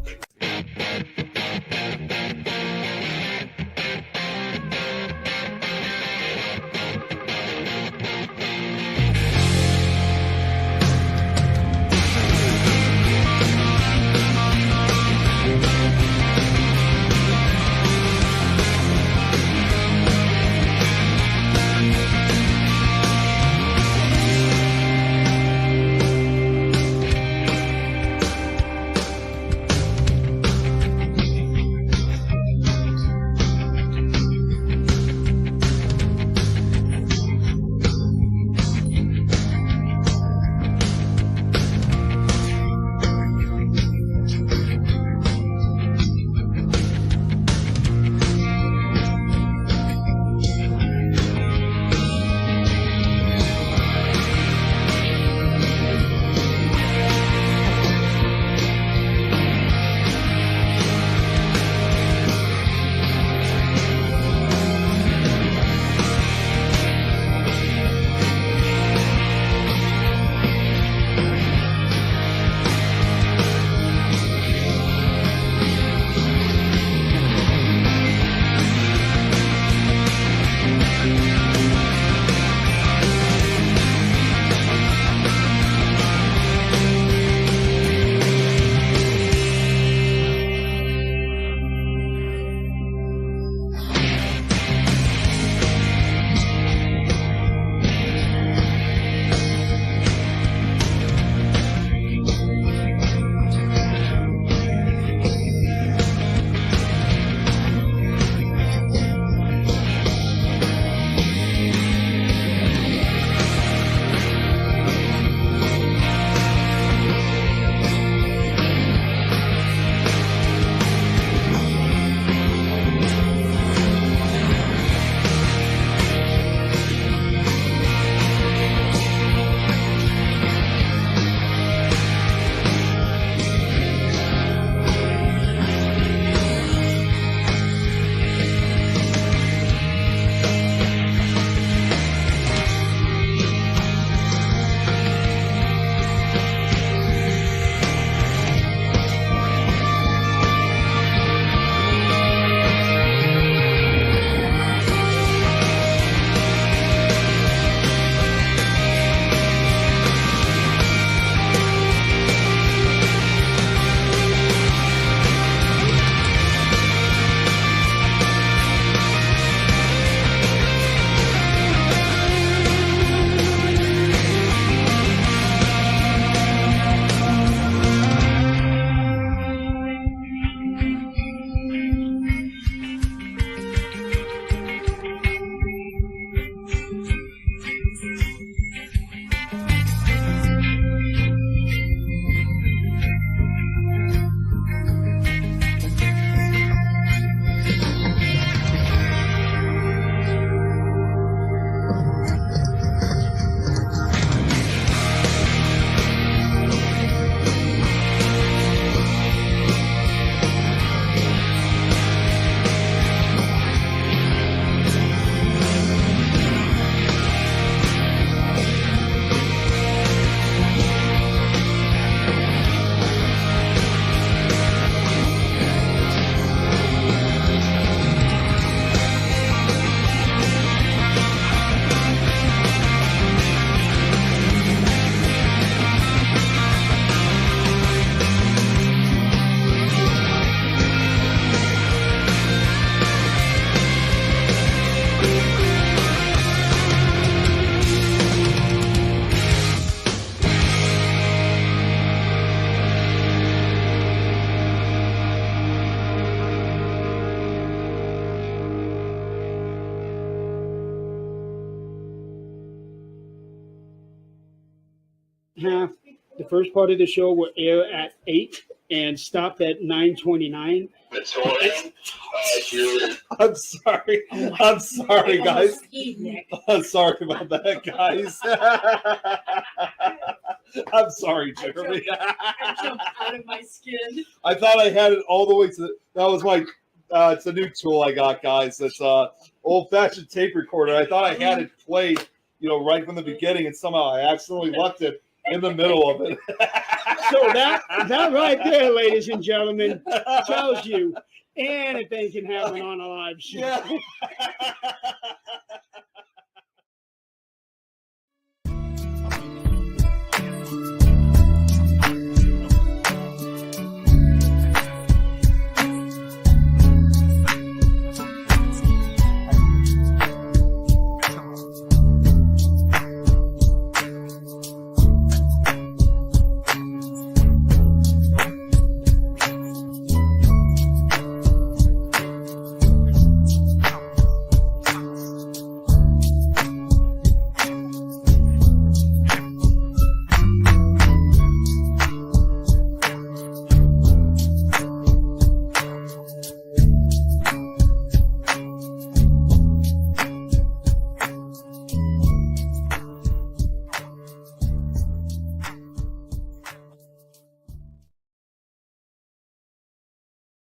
half, the first part of the show will air at 8 and stop at 9:29. I'm sorry. I'm sorry, guys. I'm sorry about that, guys. I'm sorry, Jeremy. I jumped out of my skin. I thought I had it all the way to that was my it's a new tool I got, guys. It's a old-fashioned tape recorder. I thought I had it played, right from the beginning, and somehow I accidentally left it in the middle of it. So that right there, ladies and gentlemen, tells you anything can happen on a live show. Yeah.